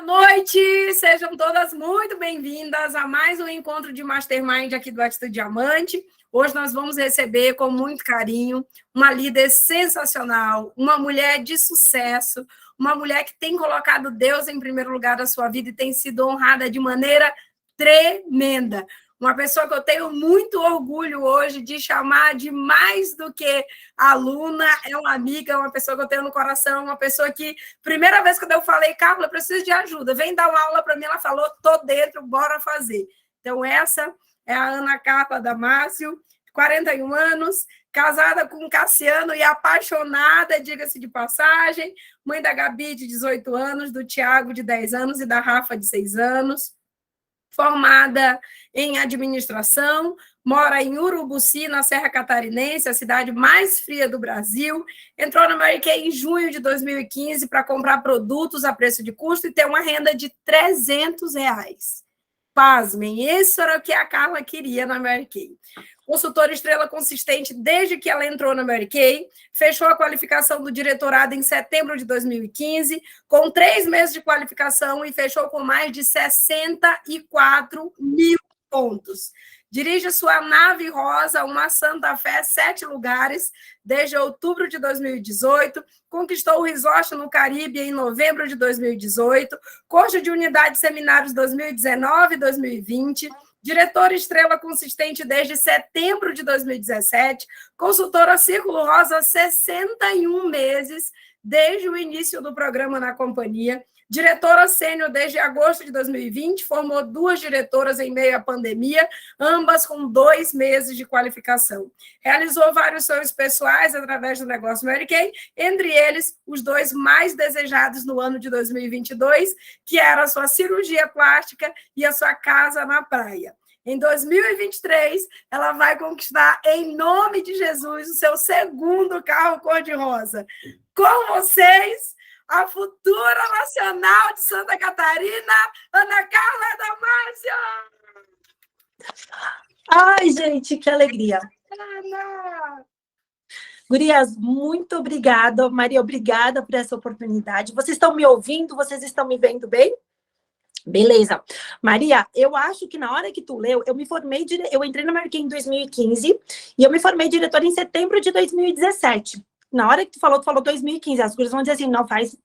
Boa noite, sejam todas muito bem-vindas a mais um encontro de Mastermind aqui do Atitude Diamante. Hoje nós vamos receber com muito carinho uma líder sensacional, uma mulher de sucesso, uma mulher que tem colocado Deus em primeiro lugar da sua vida e tem sido honrada de maneira tremenda. Uma pessoa que eu tenho muito orgulho hoje de chamar de mais do que aluna, é uma amiga, uma pessoa que eu tenho no coração, uma pessoa que, primeira vez que eu falei, Carla, eu preciso de ajuda, vem dar uma aula para mim, ela falou, tô dentro, bora fazer. Então, essa é a Ana Carla Damasio, 41 anos, casada com o Cassiano e apaixonada, diga-se de passagem, mãe da Gabi, de 18 anos, do Tiago, de 10 anos, e da Rafa, de 6 anos, formada em administração, mora em Urubuci, na Serra Catarinense, a cidade mais fria do Brasil. Entrou na Mary Kay em junho de 2015 para comprar produtos a preço de custo e ter uma renda de R$300. Pasmem, isso era o que a Carla queria na Mary Kay. Consultora estrela consistente desde que ela entrou na Mary Kay, fechou a qualificação do diretorado em setembro de 2015, com 3 meses de qualificação e fechou com mais de 64 mil pontos. Dirige sua nave rosa, uma Santa Fé, 7 lugares, desde outubro de 2018, conquistou o resort no Caribe em novembro de 2018, curso de unidade de seminários 2019 e 2020, diretora estrela consistente desde setembro de 2017, consultora Círculo Rosa há 61 meses, desde o início do programa na companhia, diretora sênior desde agosto de 2020, formou 2 diretoras em meio à pandemia, ambas com 2 meses de qualificação. Realizou vários sonhos pessoais através do negócio Mary Kay, entre eles os 2 mais desejados no ano de 2022, que era a sua cirurgia plástica e a sua casa na praia. Em 2023, ela vai conquistar, em nome de Jesus, o seu 2º carro cor-de-rosa. Com vocês, a futura nacional de Santa Catarina, Ana Carla Damasio! Ai, gente, que alegria! Ana! Gurias, muito obrigada. Maria, obrigada por essa oportunidade. Vocês estão me ouvindo? Vocês estão me vendo bem? Beleza. Maria, eu acho que na hora que tu leu, eu entrei na Mary Kay em 2015 e eu me formei diretora em setembro de 2017. Na hora que tu falou 2015, as coisas vão dizer assim,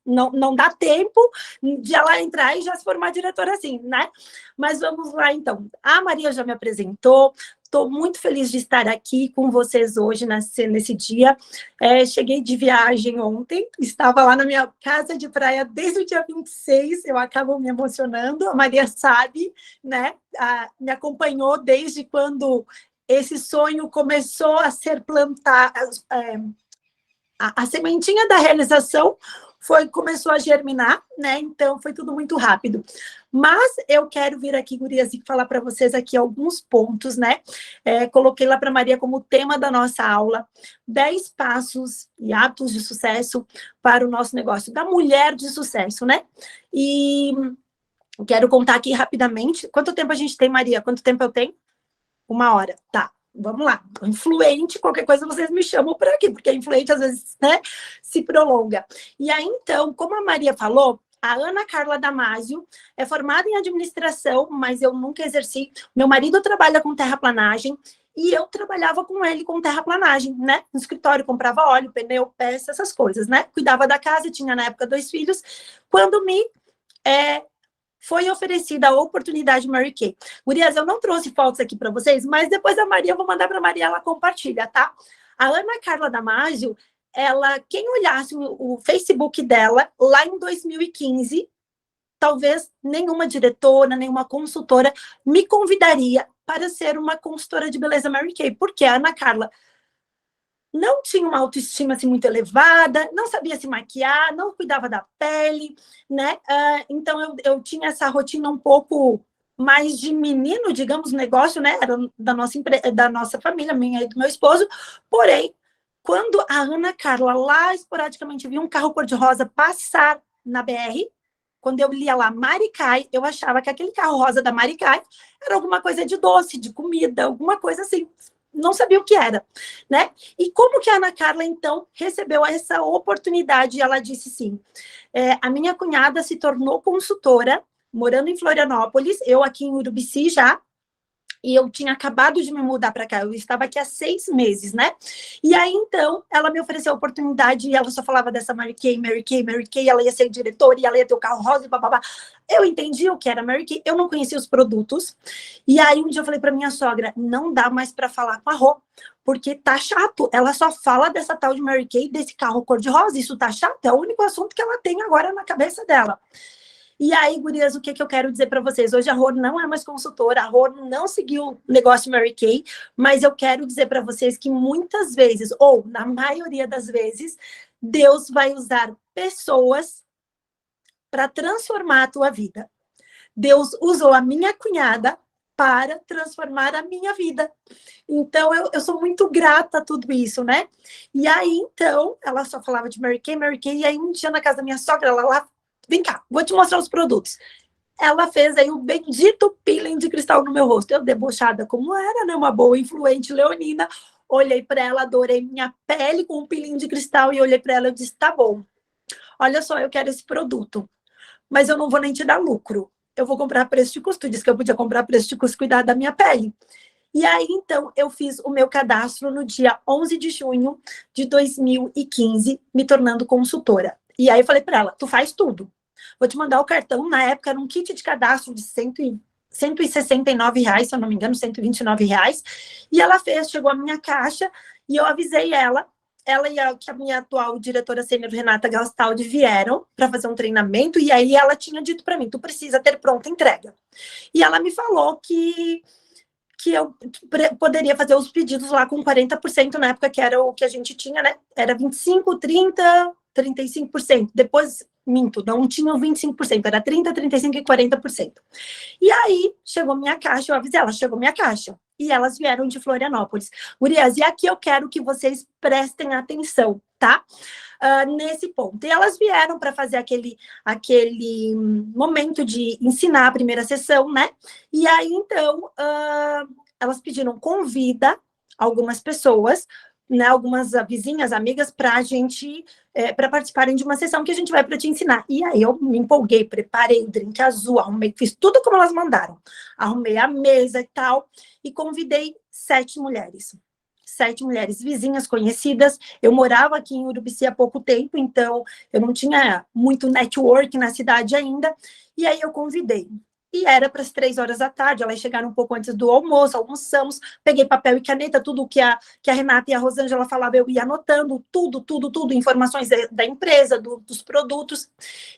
não dá tempo de ela entrar e já se formar diretora assim, né? Mas vamos lá, então. A Maria já me apresentou, estou muito feliz de estar aqui com vocês hoje, nesse dia. Cheguei de viagem ontem, estava lá na minha casa de praia desde o dia 26, eu acabo me emocionando, a Maria sabe, né? Me acompanhou desde quando esse sonho começou a ser plantado, a sementinha da realização começou a germinar, né? Então, foi tudo muito rápido. Mas eu quero vir aqui, gurias, e falar para vocês aqui alguns pontos, né? Coloquei lá para Maria como tema da nossa aula, 10 passos e hábitos de sucesso para o nosso negócio, da mulher de sucesso, né? E quero contar aqui rapidamente. Quanto tempo a gente tem, Maria? Quanto tempo eu tenho? 1 hora, tá. Vamos lá, influente, qualquer coisa vocês me chamam por aqui, porque influente às vezes, né, se prolonga. E aí, então, como a Maria falou, a Ana Carla Damasio é formada em administração, mas eu nunca exerci. Meu marido trabalha com terraplanagem e eu trabalhava com ele com terraplanagem, né? No escritório, comprava óleo, pneu, peça, essas coisas, né? Cuidava da casa, tinha na época 2 filhos. Quando foi oferecida a oportunidade Mary Kay. Gurias, eu não trouxe fotos aqui para vocês, mas depois a Maria, eu vou mandar para a Maria, ela compartilha, tá? A Ana Carla Damasio, quem olhasse o Facebook dela, lá em 2015, talvez nenhuma diretora, nenhuma consultora me convidaria para ser uma consultora de beleza Mary Kay, porque a Ana Carla não tinha uma autoestima assim, muito elevada, não sabia se maquiar, não cuidava da pele, né? Então, eu tinha essa rotina um pouco mais de menino, digamos, negócio, né? Era da nossa família, minha e do meu esposo. Porém, quando a Ana Carla, lá esporadicamente, via um carro cor-de-rosa passar na BR, quando eu lia lá Maricai, eu achava que aquele carro rosa da Maricai era alguma coisa de doce, de comida, alguma coisa assim, não sabia o que era, né? E como que a Ana Carla, então, recebeu essa oportunidade? Ela disse sim, a minha cunhada se tornou consultora, morando em Florianópolis, eu aqui em Urubici já, e eu tinha acabado de me mudar para cá, eu estava aqui há 6 meses, né? E aí, então, ela me ofereceu a oportunidade, e ela só falava dessa Mary Kay, Mary Kay, Mary Kay, ela ia ser diretora, e ela ia ter o carro rosa, e bababá. Eu entendi o que era Mary Kay, eu não conhecia os produtos, e aí um dia eu falei para minha sogra, não dá mais para falar com a Rô, porque tá chato, ela só fala dessa tal de Mary Kay, desse carro cor-de-rosa, isso tá chato, é o único assunto que ela tem agora na cabeça dela. E aí, gurias, o que eu quero dizer para vocês? Hoje a Rô não é mais consultora, a Rô não seguiu o negócio Mary Kay, mas eu quero dizer para vocês que muitas vezes, ou na maioria das vezes, Deus vai usar pessoas para transformar a tua vida. Deus usou a minha cunhada para transformar a minha vida. Então, eu sou muito grata a tudo isso, né? E aí, então, ela só falava de Mary Kay, e aí um dia na casa da minha sogra, ela lá, vem cá, vou te mostrar os produtos. Ela fez aí o bendito peeling de cristal no meu rosto. Eu, debochada como era, né? Uma boa influente leonina. Olhei para ela, adorei minha pele com um peeling de cristal e olhei para ela e disse, tá bom. Olha só, eu quero esse produto, mas eu não vou nem te dar lucro. Eu vou comprar a preço de custo. Disse que eu podia comprar a preço de custo, cuidar da minha pele. E aí, então, eu fiz o meu cadastro no dia 11 de junho de 2015, me tornando consultora. E aí eu falei para ela, tu faz tudo. Vou te mandar o cartão, na época era um kit de cadastro de R$ 169, se eu não me engano, R$ 129. E ela fez, chegou a minha caixa, e eu avisei ela e a minha atual diretora sênior, Renata Gastaldi, vieram para fazer um treinamento, e aí ela tinha dito para mim, tu precisa ter pronta entrega. E ela me falou que eu poderia fazer os pedidos lá com 40%, na época que era o que a gente tinha, né? Era 25%, 30%, 35%. Depois, minto, não tinha 25%, era 30%, 35% e 40%. E aí, chegou minha caixa, eu avisei ela, chegou minha caixa. E elas vieram de Florianópolis. Gurias, e aqui eu quero que vocês prestem atenção, tá? Nesse ponto. E elas vieram para fazer aquele momento de ensinar a primeira sessão, né? E aí, então, elas pediram convida algumas pessoas, né, algumas vizinhas, amigas, para a gente, para participarem de uma sessão que a gente vai para te ensinar. E aí eu me empolguei, preparei o drink azul, arrumei, fiz tudo como elas mandaram. Arrumei a mesa e tal, e convidei 7 mulheres. 7 mulheres vizinhas, conhecidas. Eu morava aqui em Urubici há pouco tempo, então eu não tinha muito network na cidade ainda. E aí eu convidei. E era para as 3 horas da tarde, elas chegaram um pouco antes do almoço, almoçamos, peguei papel e caneta, tudo que a Renata e a Rosângela falavam, eu ia anotando, tudo, informações da empresa, dos produtos.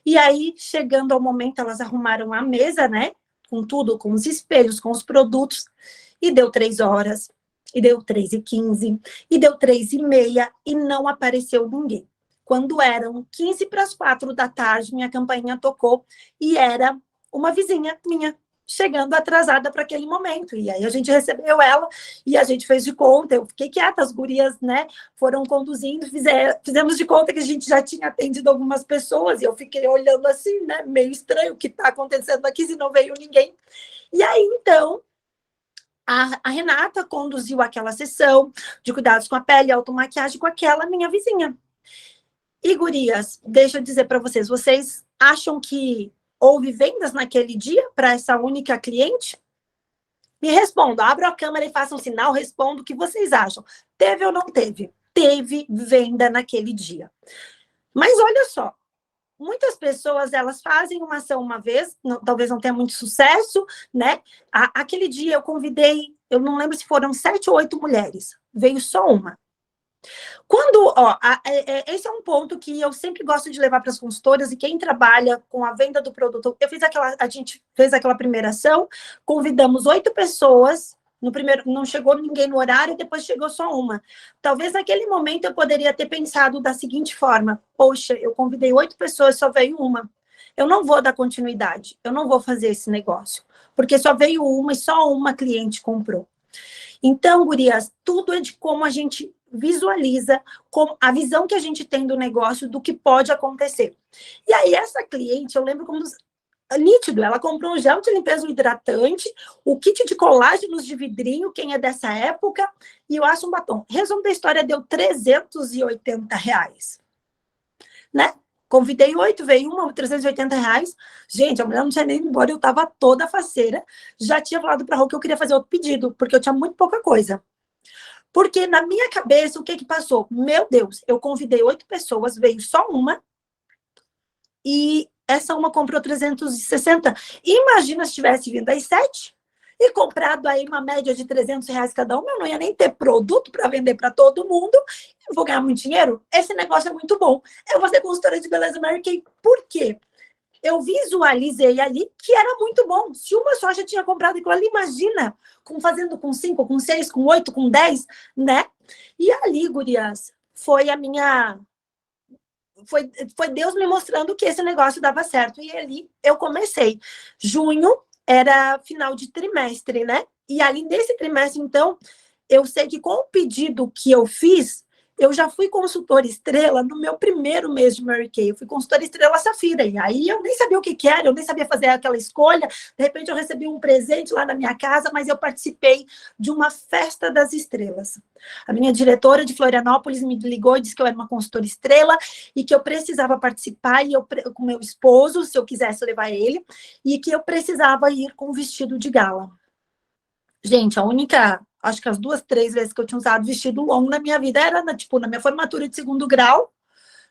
E aí, chegando ao momento, elas arrumaram a mesa, né? Com tudo, com os espelhos, com os produtos, e deu 3 horas, e deu 3h15, e deu 3h30, e não apareceu ninguém. Quando eram 15 para as 4 da tarde, minha campainha tocou, e era uma vizinha minha chegando atrasada para aquele momento. E aí a gente recebeu ela e a gente fez de conta. Eu fiquei quieta, as gurias, né, foram conduzindo, fizemos de conta que a gente já tinha atendido algumas pessoas. E eu fiquei olhando assim, né, meio estranho o que está acontecendo aqui se não veio ninguém. E aí, então, a Renata conduziu aquela sessão de cuidados com a pele, automaquiagem com aquela minha vizinha. E, gurias, deixa eu dizer para vocês, vocês acham que houve vendas naquele dia para essa única cliente? Me respondam, abram a câmera e façam um sinal, respondo o que vocês acham. Teve ou não teve? Teve venda naquele dia. Mas olha só, muitas pessoas, elas fazem uma ação uma vez, talvez não tenha muito sucesso, né? Aquele dia eu convidei, eu não lembro se foram 7 ou 8 mulheres, veio só uma. Quando, esse é um ponto que eu sempre gosto de levar para as consultoras e quem trabalha com a venda do produto. A gente fez aquela primeira ação, convidamos 8 pessoas, no primeiro não chegou ninguém no horário, depois chegou só uma. Talvez naquele momento eu poderia ter pensado da seguinte forma: poxa, eu convidei 8 pessoas, só veio uma. Eu não vou dar continuidade, eu não vou fazer esse negócio, porque só veio uma e só uma cliente comprou. Então, gurias, tudo é de como a gente visualiza, com a visão que a gente tem do negócio, do que pode acontecer. E aí, essa cliente, eu lembro como nítido. Ela comprou um gel de limpeza, um hidratante, o kit de colágenos de vidrinho, quem é dessa época, e eu acho um batom. Resumo da história, deu R$380, né? Convidei 8, veio uma, R$380. Gente, a mulher não tinha nem ido embora, eu tava toda faceira. Já tinha falado pra Rô que eu queria fazer outro pedido, porque eu tinha muito pouca coisa. Porque na minha cabeça, o que passou? Meu Deus, eu convidei 8 pessoas, veio só uma, e essa uma comprou 360. Imagina se tivesse vindo as 7 e comprado aí uma média de R$300 cada uma, eu não ia nem ter produto para vender para todo mundo, eu vou ganhar muito dinheiro. Esse negócio é muito bom. Eu vou ser consultora de beleza Mary Kay. Por quê? Eu visualizei ali que era muito bom. Se uma só já tinha comprado aquilo ali, imagina, fazendo com 5, com 6, com 8, com 10, né? E ali, gurias, foi a minha... Foi Deus me mostrando que esse negócio dava certo. E ali eu comecei. Junho era final de trimestre, né? E ali nesse trimestre, então, eu sei que com o pedido que eu fiz, eu já fui consultora estrela no meu primeiro mês de Mary Kay. Eu fui consultora estrela Safira. E aí eu nem sabia o que era, eu nem sabia fazer aquela escolha. De repente eu recebi um presente lá na minha casa, mas eu participei de uma festa das estrelas. A minha diretora de Florianópolis me ligou e disse que eu era uma consultora estrela e que eu precisava participar, e eu, com meu esposo, se eu quisesse levar ele, e que eu precisava ir com vestido de gala. Gente, a única, acho que as 2, 3 vezes que eu tinha usado vestido longo na minha vida era na minha formatura de 2º grau,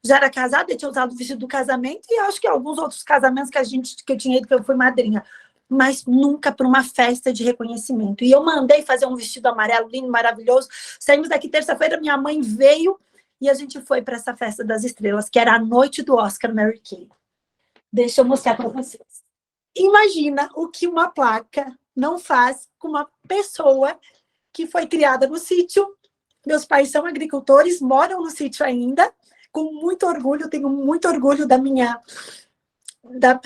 já era casada, eu tinha usado o vestido do casamento, e acho que alguns outros casamentos que eu tinha ido, que eu fui madrinha, mas nunca para uma festa de reconhecimento. E eu mandei fazer um vestido amarelo, lindo, maravilhoso. Saímos daqui terça-feira, minha mãe veio e a gente foi para essa festa das estrelas, que era a noite do Oscar Mary Kay. Deixa eu mostrar para vocês. Imagina o que uma placa não faz com uma pessoa que foi criada no sítio. Meus pais são agricultores, moram no sítio ainda, com muito orgulho, tenho muito orgulho da minha...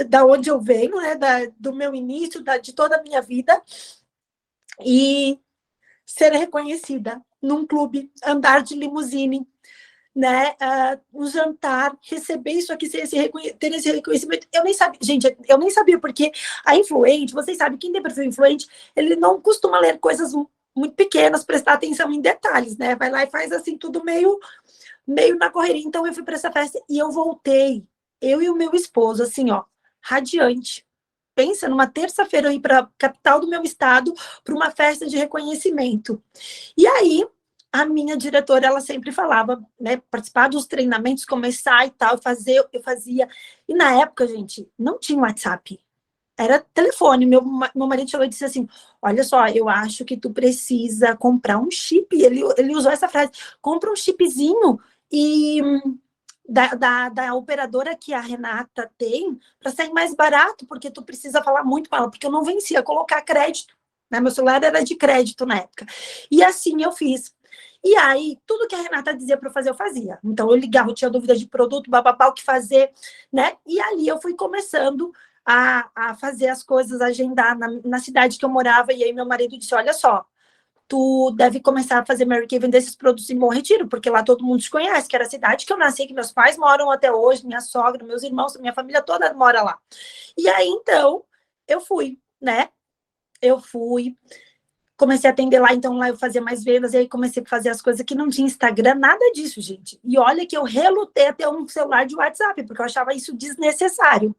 Da onde eu venho, né? Do meu início, de toda a minha vida, e ser reconhecida num clube, andar de limusine, né? Um jantar, receber isso aqui, ter esse reconhecimento. Eu nem sabia, gente, eu nem sabia, porque a influente, vocês sabem, quem tem perfil influente, ele não costuma ler coisas muito pequenas, prestar atenção em detalhes, né? Vai lá e faz assim, tudo meio na correria. Então eu fui para essa festa e eu voltei, eu e o meu esposo, assim, ó, radiante. Pensa, numa terça-feira eu ir para a capital do meu estado para uma festa de reconhecimento. E aí, a minha diretora, ela sempre falava, né, participar dos treinamentos, começar e tal, eu fazia. E na época, gente, não tinha WhatsApp. Era telefone. Meu marido chegou e disse assim, olha só, eu acho que tu precisa comprar um chip. Ele usou essa frase, compra um chipzinho e... Da operadora que a Renata tem, para sair mais barato, porque tu precisa falar muito com ela, porque eu não vencia colocar crédito, né? Meu celular era de crédito na época. E assim eu fiz. E aí, tudo que a Renata dizia para eu fazer, eu fazia. Então, eu ligava, eu tinha dúvida de produto, bababá, o que fazer, né? E ali eu fui começando a fazer as coisas, a agendar na cidade que eu morava, e aí meu marido disse, olha só, tu deve começar a fazer Mary Kay, vender esses produtos em Bom Retiro, porque lá todo mundo te conhece, que era a cidade que eu nasci, que meus pais moram até hoje, minha sogra, meus irmãos, minha família toda mora lá. E aí, então, eu fui, né? Eu fui, comecei a atender lá, então lá eu fazia mais vendas, e aí comecei a fazer as coisas que não tinha Instagram, nada disso, gente. E olha que eu relutei a ter um celular de WhatsApp, porque eu achava isso desnecessário.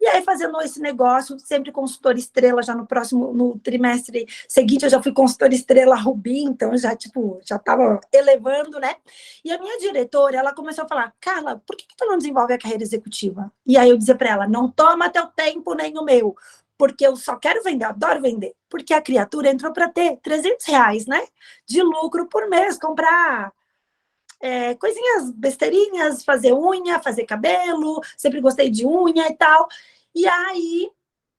E aí, fazendo esse negócio, sempre consultora estrela, já no trimestre seguinte, eu já fui consultora estrela Rubi, então já estava elevando, né? E a minha diretora, ela começou a falar, Carla, por que tu não desenvolve a carreira executiva? E aí eu dizia para ela, não toma teu tempo nem o meu, porque eu só quero vender, adoro vender. Porque a criatura entrou para ter R$300, né? De lucro por mês, comprar... coisinhas, besteirinhas, fazer unha, fazer cabelo, sempre gostei de unha e tal. E aí,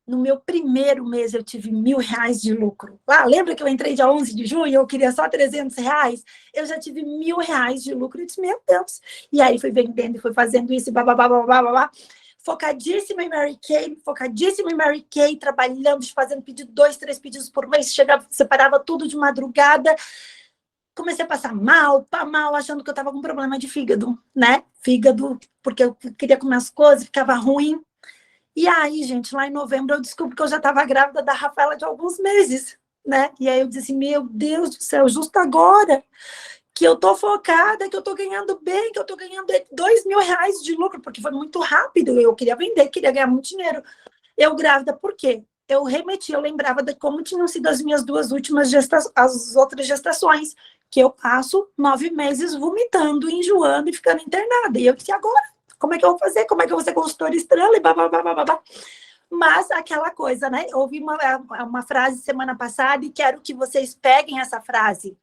no meu primeiro mês, eu tive R$1.000 de lucro. Lembra que eu entrei dia 11 de junho e eu queria só R$300? Eu já tive R$1.000 de lucro. Eu disse, meu Deus. E aí, fui vendendo e fui fazendo isso, babá. Focadíssima em Mary Kay, trabalhando, fazendo pedido, 2, 3 pedidos por mês, chegava, separava tudo de madrugada. Comecei a passar mal, achando que eu estava com problema de fígado, né? Fígado, porque eu queria comer as coisas, ficava ruim. E aí, gente, lá em novembro eu descobri que eu já estava grávida da Rafaela de alguns meses, né? E aí eu disse, meu Deus do céu, justo agora que eu tô focada, que eu tô ganhando bem, que eu tô ganhando R$ 2.000 de lucro, porque foi muito rápido, eu queria vender, queria ganhar muito dinheiro. Eu grávida, por quê? Eu remeti, eu lembrava de como tinham sido as minhas duas últimas gestações, as outras gestações, que eu passo 9 meses vomitando, enjoando e ficando internada. E eu disse, agora, como é que eu vou fazer? Como é que eu vou ser consultora estrela? E babá. Mas aquela coisa, né? Eu ouvi uma frase semana passada e quero que vocês peguem essa frase.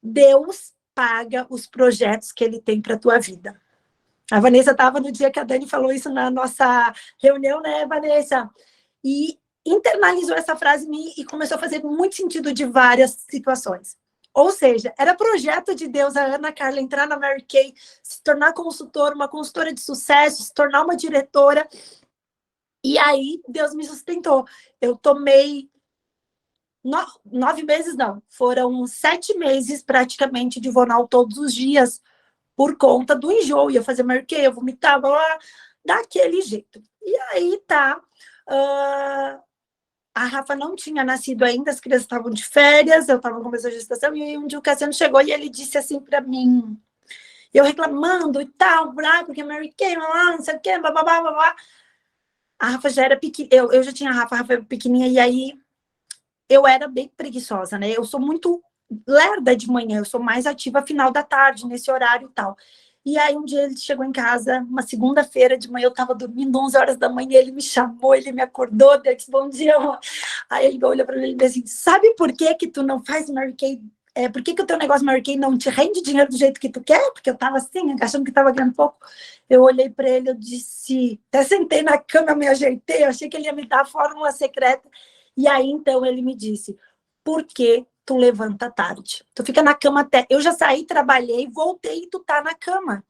Deus paga os projetos que ele tem para a tua vida. A Vanessa estava no dia que a Dani falou isso na nossa reunião, né, Vanessa? E internalizou essa frase em mim e começou a fazer muito sentido de várias situações. Ou seja, era projeto de Deus a Ana Carla entrar na Mary Kay, se tornar consultora, uma consultora de sucesso, se tornar uma diretora. E aí, Deus me sustentou. Eu tomei 9 meses, não. Foram 7 meses, praticamente, de Vonal todos os dias, por conta do enjoo. Ia fazer Mary Kay, eu vomitava lá, daquele jeito. E aí, tá... a Rafa não tinha nascido ainda, as crianças estavam de férias, eu estava começando a gestação, e aí um dia o Cassiano chegou e ele disse assim para mim, eu reclamando e tal, porque Mary Kay, não sei o quê, blá. A Rafa já era pequena, eu já tinha a Rafa era pequenininha, e aí eu era bem preguiçosa, né? Eu sou muito lerda de manhã, eu sou mais ativa final da tarde, nesse horário e tal. E aí um dia ele chegou em casa, uma segunda-feira de manhã, eu estava dormindo 11 horas da manhã, ele me chamou, ele me acordou, disse bom dia. Aí ele olhou para mim e disse assim, sabe por que tu não faz Mary Kay? Por que o teu negócio Mary Kay não te rende dinheiro do jeito que tu quer? Porque eu estava assim, achando que estava ganhando pouco. Eu olhei para ele, eu disse, até sentei na cama, me ajeitei, eu achei que ele ia me dar a fórmula secreta. E aí, então, ele me disse, por que tu levanta tarde? Tu fica na cama até... Eu já saí, trabalhei, voltei e tu tá na cama.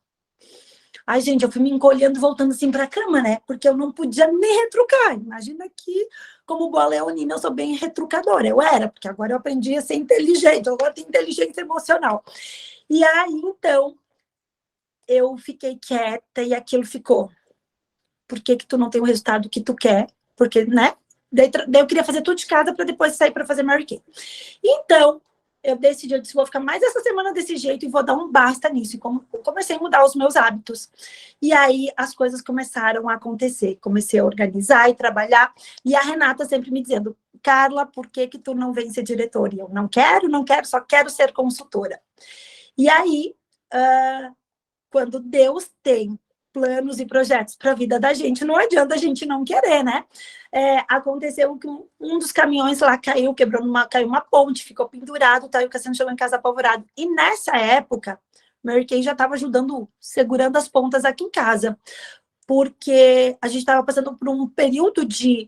Ai, gente, eu fui me encolhendo, voltando assim pra cama, né? Porque eu não podia nem retrucar. Imagina que, como boa leonina, eu sou bem retrucadora. Eu era, porque agora eu aprendi a ser inteligente. Agora tenho inteligência emocional. E aí, então, eu fiquei quieta e aquilo ficou. Por que tu não tem o resultado que tu quer? Porque, né? Daí eu queria fazer tudo de casa para depois sair para fazer Mary Kay. Então, eu decidi, eu disse, vou ficar mais essa semana desse jeito e vou dar um basta nisso. E comecei a mudar os meus hábitos. E aí, as coisas começaram a acontecer. Comecei a organizar e trabalhar. E a Renata sempre me dizendo, Carla, por que tu não vem ser diretora? E eu, não quero, só quero ser consultora. E aí, quando Deus tem planos e projetos para a vida da gente, não adianta a gente não querer, né? Aconteceu que um dos caminhões lá caiu, caiu uma ponte, ficou pendurado, tá? E o Cassiano chegou em casa apavorado. E nessa época, Mary Kay já estava ajudando, segurando as pontas aqui em casa, porque a gente estava passando por um período de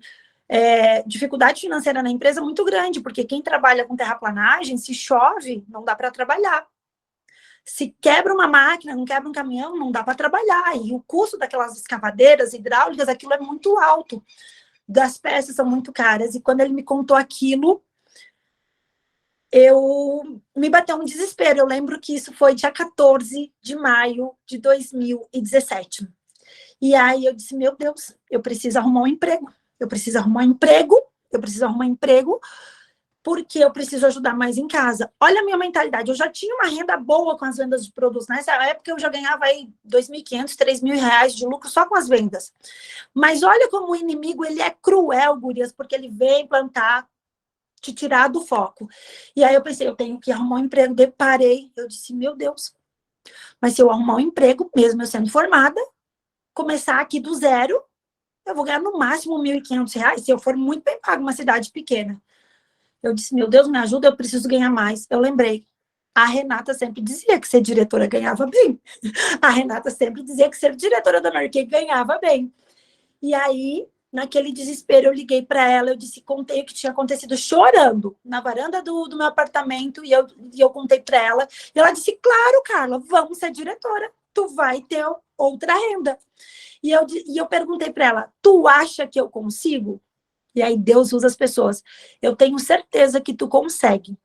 dificuldade financeira na empresa muito grande, porque quem trabalha com terraplanagem, se chove, não dá para trabalhar. Se quebra uma máquina, não quebra um caminhão, não dá para trabalhar. E o custo daquelas escavadeiras hidráulicas, aquilo é muito alto. Das peças são muito caras. E quando ele me contou aquilo, me bateu um desespero. Eu lembro que isso foi dia 14 de maio de 2017. E aí eu disse, meu Deus, eu preciso arrumar um emprego. Porque eu preciso ajudar mais em casa. Olha a minha mentalidade, eu já tinha uma renda boa com as vendas de produtos. Nessa época eu já ganhava aí R$2.500, R$3.000 de lucro só com as vendas. Mas olha como o inimigo, ele é cruel, gurias, porque ele vem plantar, te tirar do foco. E aí eu pensei, eu tenho que arrumar um emprego. Deparei, eu disse, meu Deus, mas se eu arrumar um emprego, mesmo eu sendo formada, começar aqui do zero, eu vou ganhar no máximo R$1.500, se eu for muito bem pago, uma cidade pequena. Eu disse, meu Deus, me ajuda, eu preciso ganhar mais. Eu lembrei, a Renata sempre dizia que ser diretora ganhava bem. A Renata sempre dizia que ser diretora da Mary Kay ganhava bem. E aí, naquele desespero, eu liguei para ela, eu disse, contei o que tinha acontecido, chorando, na varanda do meu apartamento, e eu contei para ela. E ela disse, claro, Carla, vamos ser diretora, tu vai ter outra renda. E eu perguntei para ela, tu acha que eu consigo? E aí Deus usa as pessoas. Eu tenho certeza que tu consegue.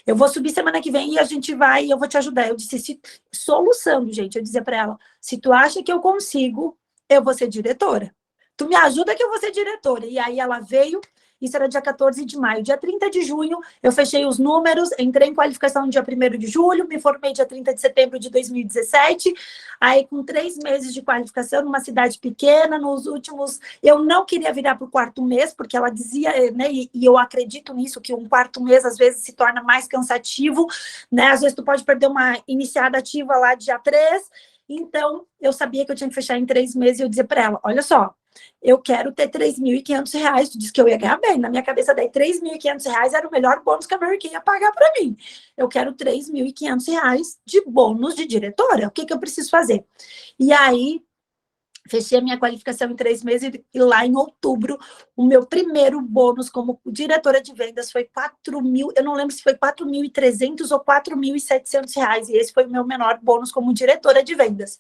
Eu vou subir semana que vem e a gente vai e eu vou te ajudar. Eu disse, soluçando, gente. Eu dizia para ela, se tu acha que eu consigo, eu vou ser diretora. Tu me ajuda que eu vou ser diretora. E aí ela veio, isso era dia 14 de maio. Dia 30 de junho, eu fechei os números, entrei em qualificação no dia 1º de julho, me formei dia 30 de setembro de 2017. Aí, com 3 meses de qualificação, numa cidade pequena, nos últimos... Eu não queria virar para o 4º mês, porque ela dizia, né, e eu acredito nisso, que um 4º mês, às vezes, se torna mais cansativo, né? Às vezes, tu pode perder uma iniciada ativa lá dia 3. Então, eu sabia que eu tinha que fechar em 3 meses, e eu dizia para ela, olha só, eu quero ter R$3.500. Tu disse que eu ia ganhar bem. Na minha cabeça, daí R$3.500 era o melhor bônus que a Mary Kay ia pagar para mim. Eu quero R$3.500 de bônus de diretora. O que eu preciso fazer? E aí, fechei a minha qualificação em 3 meses e lá em outubro, o meu primeiro bônus como diretora de vendas foi 4.000, eu não lembro se foi 4.300 ou R$4.700, e esse foi o meu menor bônus como diretora de vendas.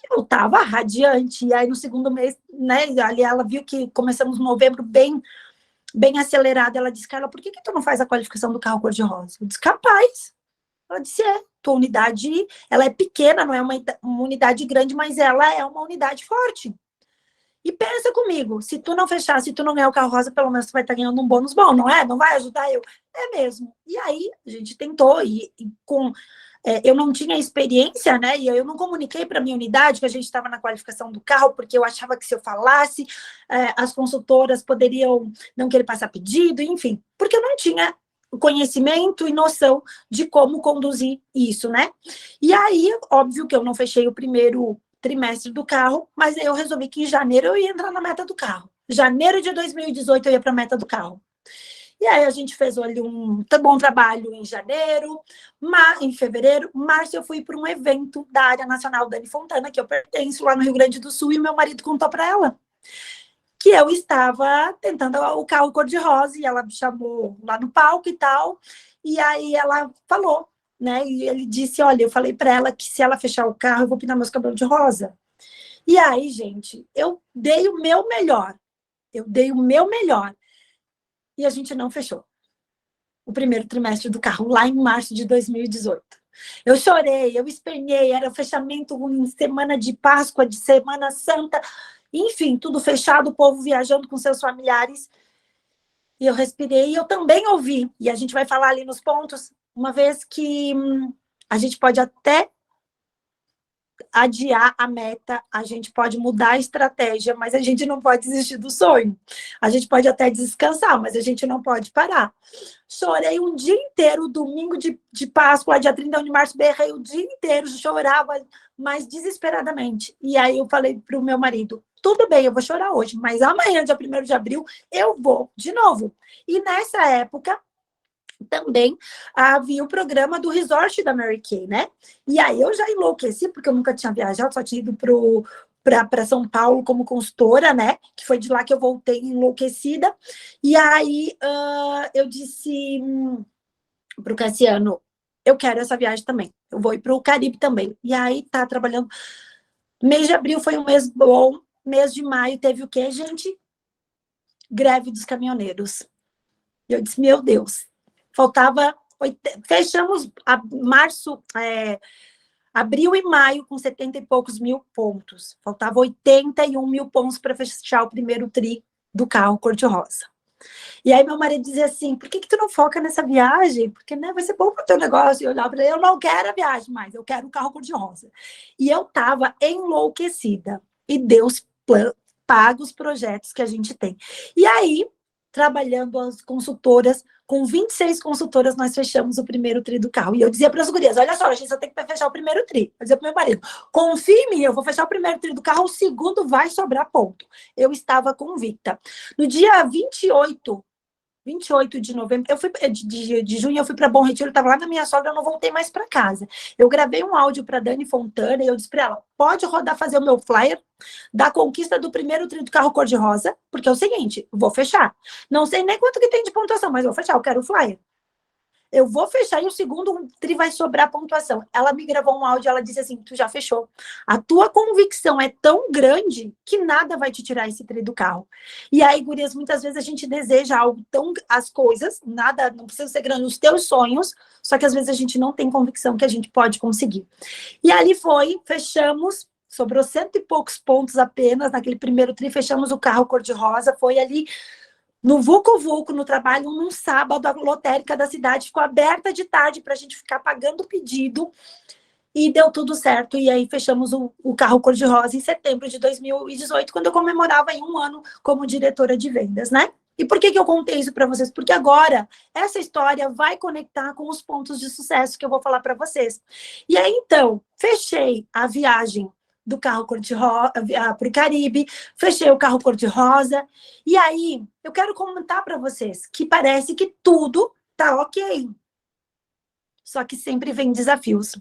Eu estava radiante, e aí no segundo mês, né, ali ela viu que começamos em novembro bem acelerado, ela disse, Carla, por que tu não faz a qualificação do carro cor-de-rosa? Eu disse, capaz. Ela disse, tua unidade, ela é pequena, não é uma unidade grande, mas ela é uma unidade forte. E pensa comigo, se tu não fechar, se tu não ganhar o carro rosa, pelo menos tu vai estar ganhando um bônus bom, não é? Não vai ajudar eu? É mesmo. E aí, a gente tentou, e com... eu não tinha experiência, né? E eu não comuniquei para a minha unidade que a gente estava na qualificação do carro, porque eu achava que se eu falasse, as consultoras poderiam não querer passar pedido, enfim, porque eu não tinha conhecimento e noção de como conduzir isso, né? E aí, óbvio que eu não fechei o primeiro trimestre do carro, mas eu resolvi que em janeiro eu ia entrar na meta do carro. Janeiro de 2018 eu ia para a meta do carro. E aí a gente fez ali um bom trabalho em janeiro, em fevereiro, março eu fui para um evento da área nacional Dani Fontana, que eu pertenço lá no Rio Grande do Sul, e meu marido contou para ela que eu estava tentando o carro cor-de-rosa, e ela me chamou lá no palco e tal, e aí ela falou, né, e ele disse, olha, eu falei para ela que se ela fechar o carro, eu vou pintar meus cabelos de rosa. E aí, gente, eu dei o meu melhor, e a gente não fechou o primeiro trimestre do carro, lá em março de 2018. Eu chorei, eu esperneei, era o fechamento em semana de Páscoa, de Semana Santa, enfim, tudo fechado, o povo viajando com seus familiares. E eu respirei, e eu também ouvi, e a gente vai falar ali nos pontos, uma vez que a gente pode até adiar a meta, a gente pode mudar a estratégia, mas a gente não pode desistir do sonho. A gente pode até descansar, mas a gente não pode parar. Chorei um dia inteiro, domingo de Páscoa, dia 31 de março, berrei o dia inteiro, chorava, mas desesperadamente. E aí eu falei para o meu marido, tudo bem, eu vou chorar hoje, mas amanhã, dia 1º de abril, eu vou de novo. E nessa época, também havia o programa do resort da Mary Kay, né? E aí eu já enlouqueci, porque eu nunca tinha viajado, só tinha ido para São Paulo como consultora, né? Que foi de lá que eu voltei enlouquecida. E aí eu disse para o Cassiano, eu quero essa viagem também. Eu vou ir para o Caribe também. E aí tá trabalhando. Mês de abril foi um mês bom. Mês de maio teve o quê, gente? Greve dos caminhoneiros. E eu disse, meu Deus. Faltava, fechamos abril e maio com 70 e poucos mil pontos. Faltava 81 mil pontos para fechar o primeiro tri do carro cor-de-rosa. E aí meu marido dizia assim, por que tu não foca nessa viagem? Porque, né, vai ser bom para o teu negócio. E eu olhava para ele, eu não quero a viagem mais, eu quero o carro cor-de-rosa. E eu estava enlouquecida. E Deus paga os projetos que a gente tem. E aí, trabalhando as consultoras, com 26 consultoras, nós fechamos o primeiro tri do carro. E eu dizia para as gurias, olha só, a gente só tem que fechar o primeiro tri. Eu dizia para o meu marido, confia em mim, eu vou fechar o primeiro tri do carro, o segundo vai sobrar ponto. Eu estava convicta. No dia 28 de novembro, eu fui de junho, eu fui para Bom Retiro, eu estava lá na minha sogra, eu não voltei mais para casa. Eu gravei um áudio para Dani Fontana e eu disse para ela, pode rodar, fazer o meu flyer da conquista do primeiro tri do carro cor-de-rosa, porque é o seguinte, vou fechar. Não sei nem quanto que tem de pontuação, mas vou fechar, eu quero o flyer. Eu vou fechar e o segundo tri vai sobrar pontuação. Ela me gravou um áudio, ela disse assim, tu já fechou. A tua convicção é tão grande que nada vai te tirar esse tri do carro. E aí, gurias, muitas vezes a gente deseja algo tão... As coisas, nada, não precisa ser grande, os teus sonhos, só que às vezes a gente não tem convicção que a gente pode conseguir. E ali foi, fechamos, sobrou 100 e poucos pontos apenas naquele primeiro tri, fechamos o carro cor-de-rosa, foi ali no Vucu Vucu, no trabalho, num sábado, a lotérica da cidade ficou aberta de tarde para a gente ficar pagando o pedido, e deu tudo certo, e aí fechamos o carro cor-de-rosa em setembro de 2018, quando eu comemorava aí um ano como diretora de vendas, né? E por que eu contei isso para vocês? Porque agora essa história vai conectar com os pontos de sucesso que eu vou falar para vocês. E aí, então, fechei a viagem do carro cor-de-rosa para o Caribe, fechei o carro cor-de-rosa, e aí eu quero comentar para vocês que parece que tudo tá ok. Só que sempre vem desafios.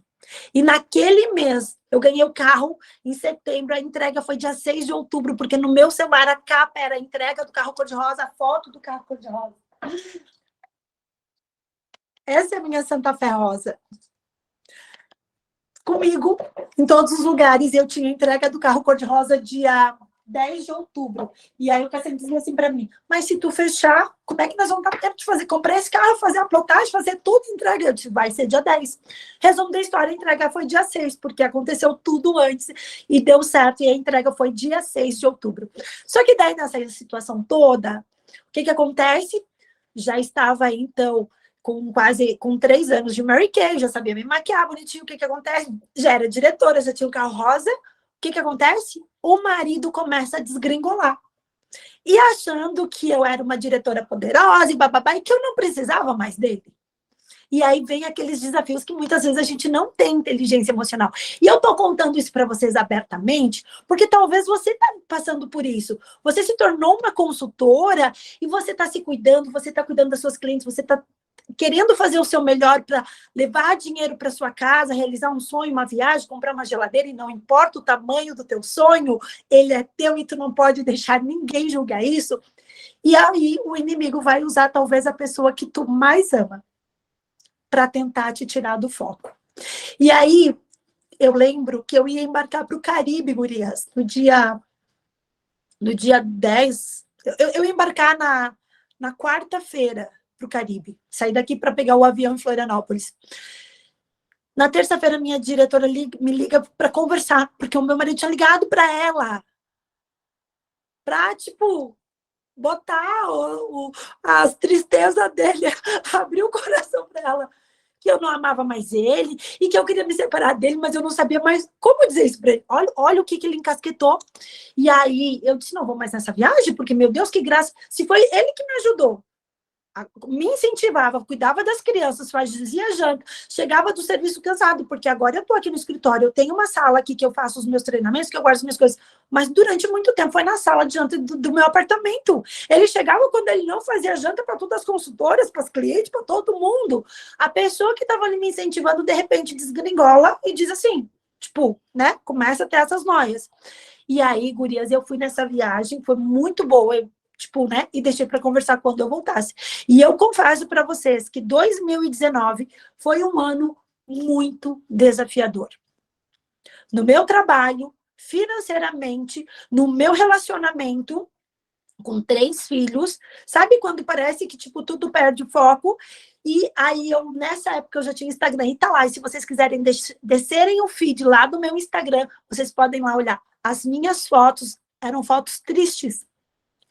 E naquele mês, eu ganhei o carro em setembro, a entrega foi dia 6 de outubro, porque no meu celular a capa era a entrega do carro cor-de-rosa, a foto do carro cor-de-rosa. Essa é a minha Santa Fé Rosa. Comigo, em todos os lugares, eu tinha entrega do carro cor-de-rosa dia 10 de outubro. E aí o Cassiano dizia assim para mim, mas se tu fechar, como é que nós vamos dar tempo de fazer? Comprar esse carro, fazer a plotagem, fazer tudo, entrega. Eu disse, vai ser dia 10. Resumo da história, a entrega foi dia 6, porque aconteceu tudo antes e deu certo. E a entrega foi dia 6 de outubro. Só que daí, nessa situação toda, o que acontece? Já estava aí, então, com 3 anos de Mary Kay, já sabia me maquiar bonitinho. O que acontece? Já era diretora, já tinha o carro rosa. O que acontece? O marido começa a desgringolar. E achando que eu era uma diretora poderosa e bababá, e que eu não precisava mais dele. E aí vem aqueles desafios que muitas vezes a gente não tem inteligência emocional. E eu tô contando isso para vocês abertamente, porque talvez você tá passando por isso. Você se tornou uma consultora e você tá se cuidando, você tá cuidando das suas clientes, você tá querendo fazer o seu melhor para levar dinheiro para sua casa, realizar um sonho, uma viagem, comprar uma geladeira, e não importa o tamanho do teu sonho, ele é teu e tu não pode deixar ninguém julgar isso. E aí o inimigo vai usar talvez a pessoa que tu mais ama para tentar te tirar do foco. E aí eu lembro que eu ia embarcar para o Caribe, gurias, no dia 10. Eu ia embarcar na quarta-feira para o Caribe. Saí daqui para pegar o avião em Florianópolis. Na terça-feira, minha diretora me liga para conversar, porque o meu marido tinha ligado para ela. Para, tipo, botar as tristezas dele, abrir o coração para ela. Que eu não amava mais ele e que eu queria me separar dele, mas eu não sabia mais como dizer isso para ele. Olha o que ele encasquetou. E aí eu disse, não vou mais nessa viagem, porque, meu Deus, que graça. Se foi ele que me ajudou, me incentivava, cuidava das crianças, fazia janta, chegava do serviço cansado, porque agora eu estou aqui no escritório, eu tenho uma sala aqui que eu faço os meus treinamentos, que eu guardo as minhas coisas, mas durante muito tempo foi na sala de janta do meu apartamento. Ele chegava quando ele não fazia janta para todas as consultoras, para as clientes, para todo mundo. A pessoa que estava ali me incentivando, de repente, desgringola e diz assim, tipo, né, começa a ter essas noias. E aí, gurias, eu fui nessa viagem, foi muito boa, tipo, né? E deixei para conversar quando eu voltasse. E eu confesso para vocês que 2019 foi um ano muito desafiador. No meu trabalho, financeiramente, no meu relacionamento com 3 filhos, sabe quando parece que, tipo, tudo perde foco? E aí, nessa época, eu já tinha Instagram, e tá lá, e se vocês quiserem descerem o feed lá do meu Instagram, vocês podem lá olhar. As minhas fotos eram fotos tristes,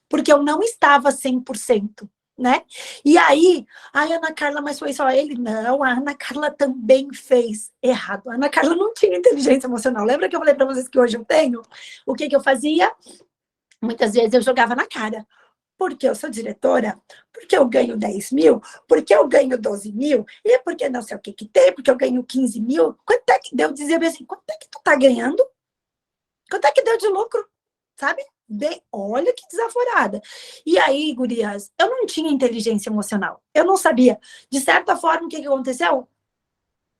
porque eu não estava 100%, né? E aí, a Ana Carla, mas foi só ele? Não, a Ana Carla também fez errado. A Ana Carla não tinha inteligência emocional. Lembra que eu falei para vocês que hoje eu tenho? O que eu fazia? Muitas vezes eu jogava na cara. Porque eu sou diretora, porque eu ganho 10 mil, porque eu ganho 12 mil, e porque não sei o que tem, porque eu ganho 15 mil. Quanto é que deu? Dizia assim, quanto é que tu tá ganhando? Quanto é que deu de lucro? Sabe? Bem, olha que desaforada. E aí, gurias, eu não tinha inteligência emocional. Eu não sabia. De certa forma, o que aconteceu?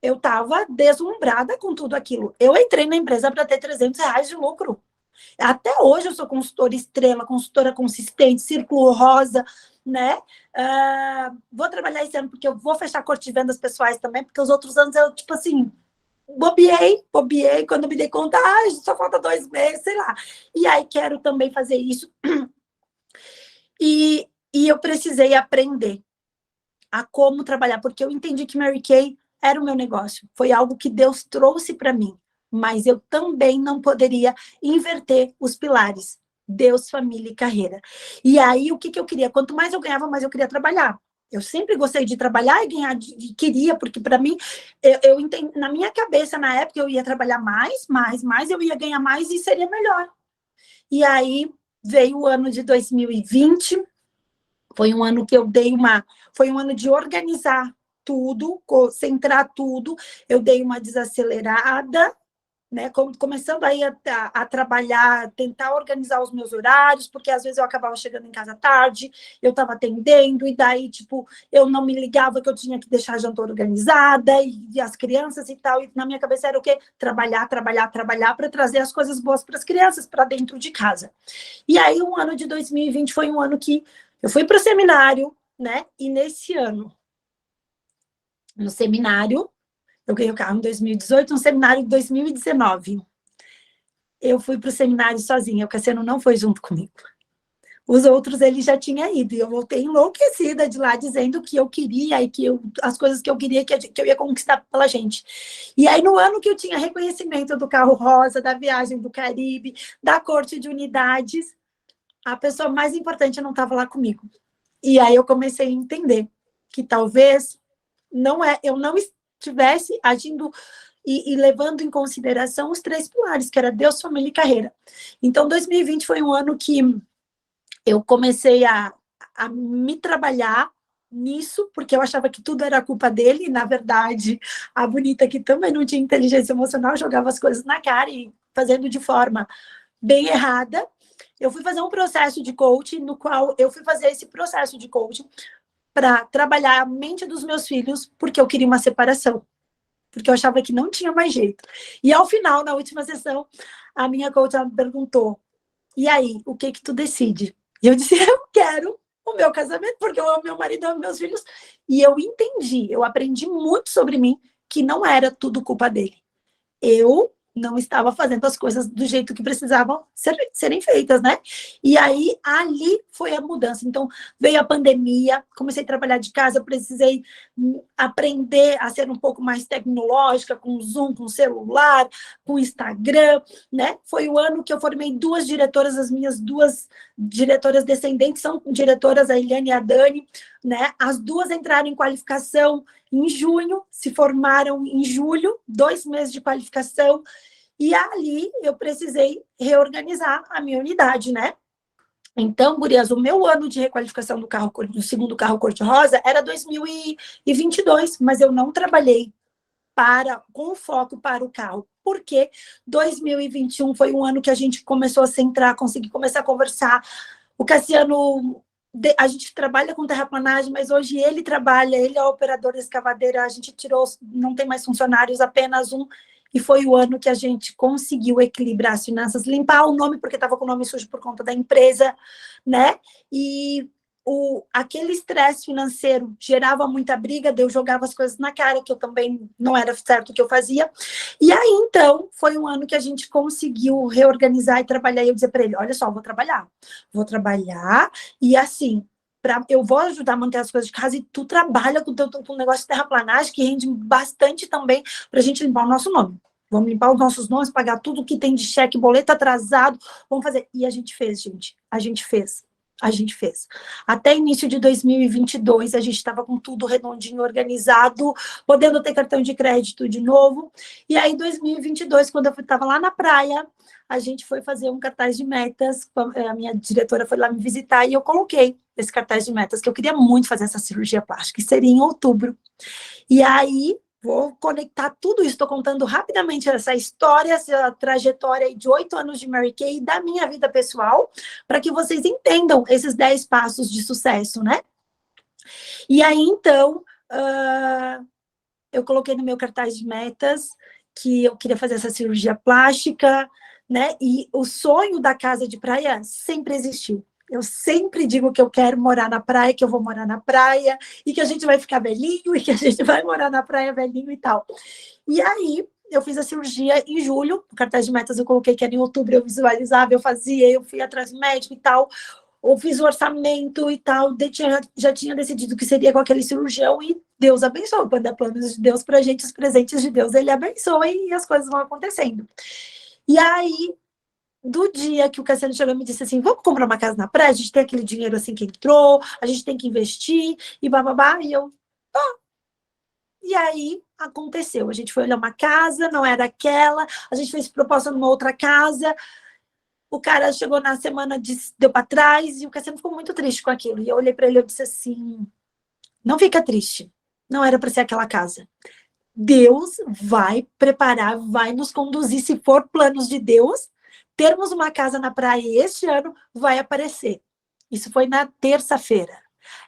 Eu estava deslumbrada com tudo aquilo. Eu entrei na empresa para ter R$300 de lucro. Até hoje eu sou consultora estrela, consultora consistente, círculo rosa, né? Vou trabalhar esse ano porque eu vou fechar corte de vendas pessoais também, porque os outros anos eu, tipo assim, bobiei, quando me dei conta, só falta 2 meses, sei lá. E aí quero também fazer isso. E eu precisei aprender a como trabalhar, porque eu entendi que Mary Kay era o meu negócio. Foi algo que Deus trouxe para mim. mas eu também não poderia inverter os pilares. Deus, família e carreira. E aí, o que eu queria? Quanto mais eu ganhava, mais eu queria trabalhar. Eu sempre gostei de trabalhar e ganhar, queria, porque para mim, eu entendi, na minha cabeça, na época, eu ia trabalhar mais, eu ia ganhar mais e seria melhor. E aí, veio o ano de 2020, foi um ano que eu dei foi um ano de organizar tudo, concentrar tudo, eu dei uma desacelerada, né, começando aí a trabalhar, tentar organizar os meus horários, porque às vezes eu acabava chegando em casa tarde, eu estava atendendo, e daí, tipo, eu não me ligava que eu tinha que deixar a janta organizada, e as crianças e tal, e na minha cabeça era o quê? Trabalhar para trazer as coisas boas para as crianças, para dentro de casa. E aí, o ano de 2020 foi um ano que eu fui para o seminário, né, e nesse ano, no seminário, eu ganhei o carro em 2018, um seminário em 2019. Eu fui para o seminário sozinha, o Cassiano não foi junto comigo. Os outros ele já tinha ido, e eu voltei enlouquecida de lá, dizendo que eu queria, e as coisas que eu queria, que eu ia conquistar pela gente. E aí, no ano que eu tinha reconhecimento do carro rosa, da viagem do Caribe, da corte de unidades, a pessoa mais importante não estava lá comigo. E aí eu comecei a entender que talvez eu não estivesse agindo e levando em consideração os 3 pilares, que era Deus, família e carreira. Então, 2020 foi um ano que eu comecei a me trabalhar nisso, porque eu achava que tudo era culpa dele, e, na verdade, a bonita, que também não tinha inteligência emocional, jogava as coisas na cara e fazendo de forma bem errada. Eu fui fazer um processo de coaching, no qual eu fui fazer esse processo de coaching para trabalhar a mente dos meus filhos, porque eu queria uma separação, porque eu achava que não tinha mais jeito. E ao final, na última sessão, a minha coach me perguntou: e aí, o que tu decide? E eu disse: eu quero o meu casamento, porque eu amo meu marido, eu amo meus filhos. E eu entendi, eu aprendi muito sobre mim, que não era tudo culpa dele. Eu não estava fazendo as coisas do jeito que precisavam serem feitas, né? E aí, ali foi a mudança. Então, veio a pandemia, comecei a trabalhar de casa, precisei aprender a ser um pouco mais tecnológica, com Zoom, com celular, com Instagram, né? Foi o ano que eu formei 2 diretoras, as minhas 2 diretoras descendentes são diretoras, a Eliane e a Dani, né? As 2 entraram em qualificação em junho, se formaram em julho, 2 meses de qualificação, e ali eu precisei reorganizar a minha unidade, né? Então, gurias, o meu ano de requalificação do segundo carro cor-de-rosa era 2022, mas eu não trabalhei com foco para o carro, porque 2021 foi um ano que a gente começou a centrar, consegui começar a conversar. O Cassiano, a gente trabalha com terraplanagem, mas hoje ele é o operador da escavadeira, a gente não tem mais funcionários, apenas um, e foi o ano que a gente conseguiu equilibrar as finanças, limpar o nome, porque estava com o nome sujo por conta da empresa, né? E aquele estresse financeiro gerava muita briga, eu jogava as coisas na cara, que eu também não era certo o que eu fazia. E aí, então, foi um ano que a gente conseguiu reorganizar e trabalhar, e eu dizer para ele: olha só, vou trabalhar, e assim, eu vou ajudar a manter as coisas de casa, e tu trabalha com o negócio de terraplanagem, que rende bastante também, para a gente limpar o nosso nome. Vamos limpar os nossos nomes, pagar tudo que tem de cheque, boleto atrasado, vamos fazer. E a gente fez, gente. A gente fez. Até início de 2022, a gente estava com tudo redondinho, organizado, podendo ter cartão de crédito de novo. E aí, em 2022, quando eu estava lá na praia, a gente foi fazer um cartaz de metas, a minha diretora foi lá me visitar, e eu coloquei esse cartaz de metas, que eu queria muito fazer essa cirurgia plástica, que seria em outubro. E aí, vou conectar tudo isso, estou contando rapidamente essa história, essa trajetória de 8 anos de Mary Kay, da minha vida pessoal, para que vocês entendam esses 10 passos de sucesso, né? E aí, então, eu coloquei no meu cartaz de metas que eu queria fazer essa cirurgia plástica, né? E o sonho da casa de praia sempre existiu. Eu sempre digo que eu quero morar na praia, que eu vou morar na praia, e que a gente vai ficar velhinho, e que a gente vai morar na praia velhinho e tal. E aí, eu fiz a cirurgia em julho, o cartaz de metas eu coloquei que era em outubro, eu visualizava, eu fazia, eu fui atrás do médico e tal, eu fiz o orçamento e tal, já tinha decidido que seria com aquele cirurgião, e Deus abençoa. Quando é planos de Deus pra gente, os presentes de Deus, ele abençoa e as coisas vão acontecendo. E aí, do dia que o Cassiano chegou e me disse assim, vamos comprar uma casa na praia, a gente tem aquele dinheiro assim que entrou, a gente tem que investir, e bababá, e eu, e aí aconteceu, a gente foi olhar uma casa, não era aquela, a gente fez proposta numa outra casa, o cara chegou na semana, deu para trás, e o Cassiano ficou muito triste com aquilo, e eu olhei para ele e disse assim, não fica triste, não era para ser aquela casa. Deus vai preparar, vai nos conduzir, se for planos de Deus, termos uma casa na praia este ano, vai aparecer. Isso foi na terça-feira.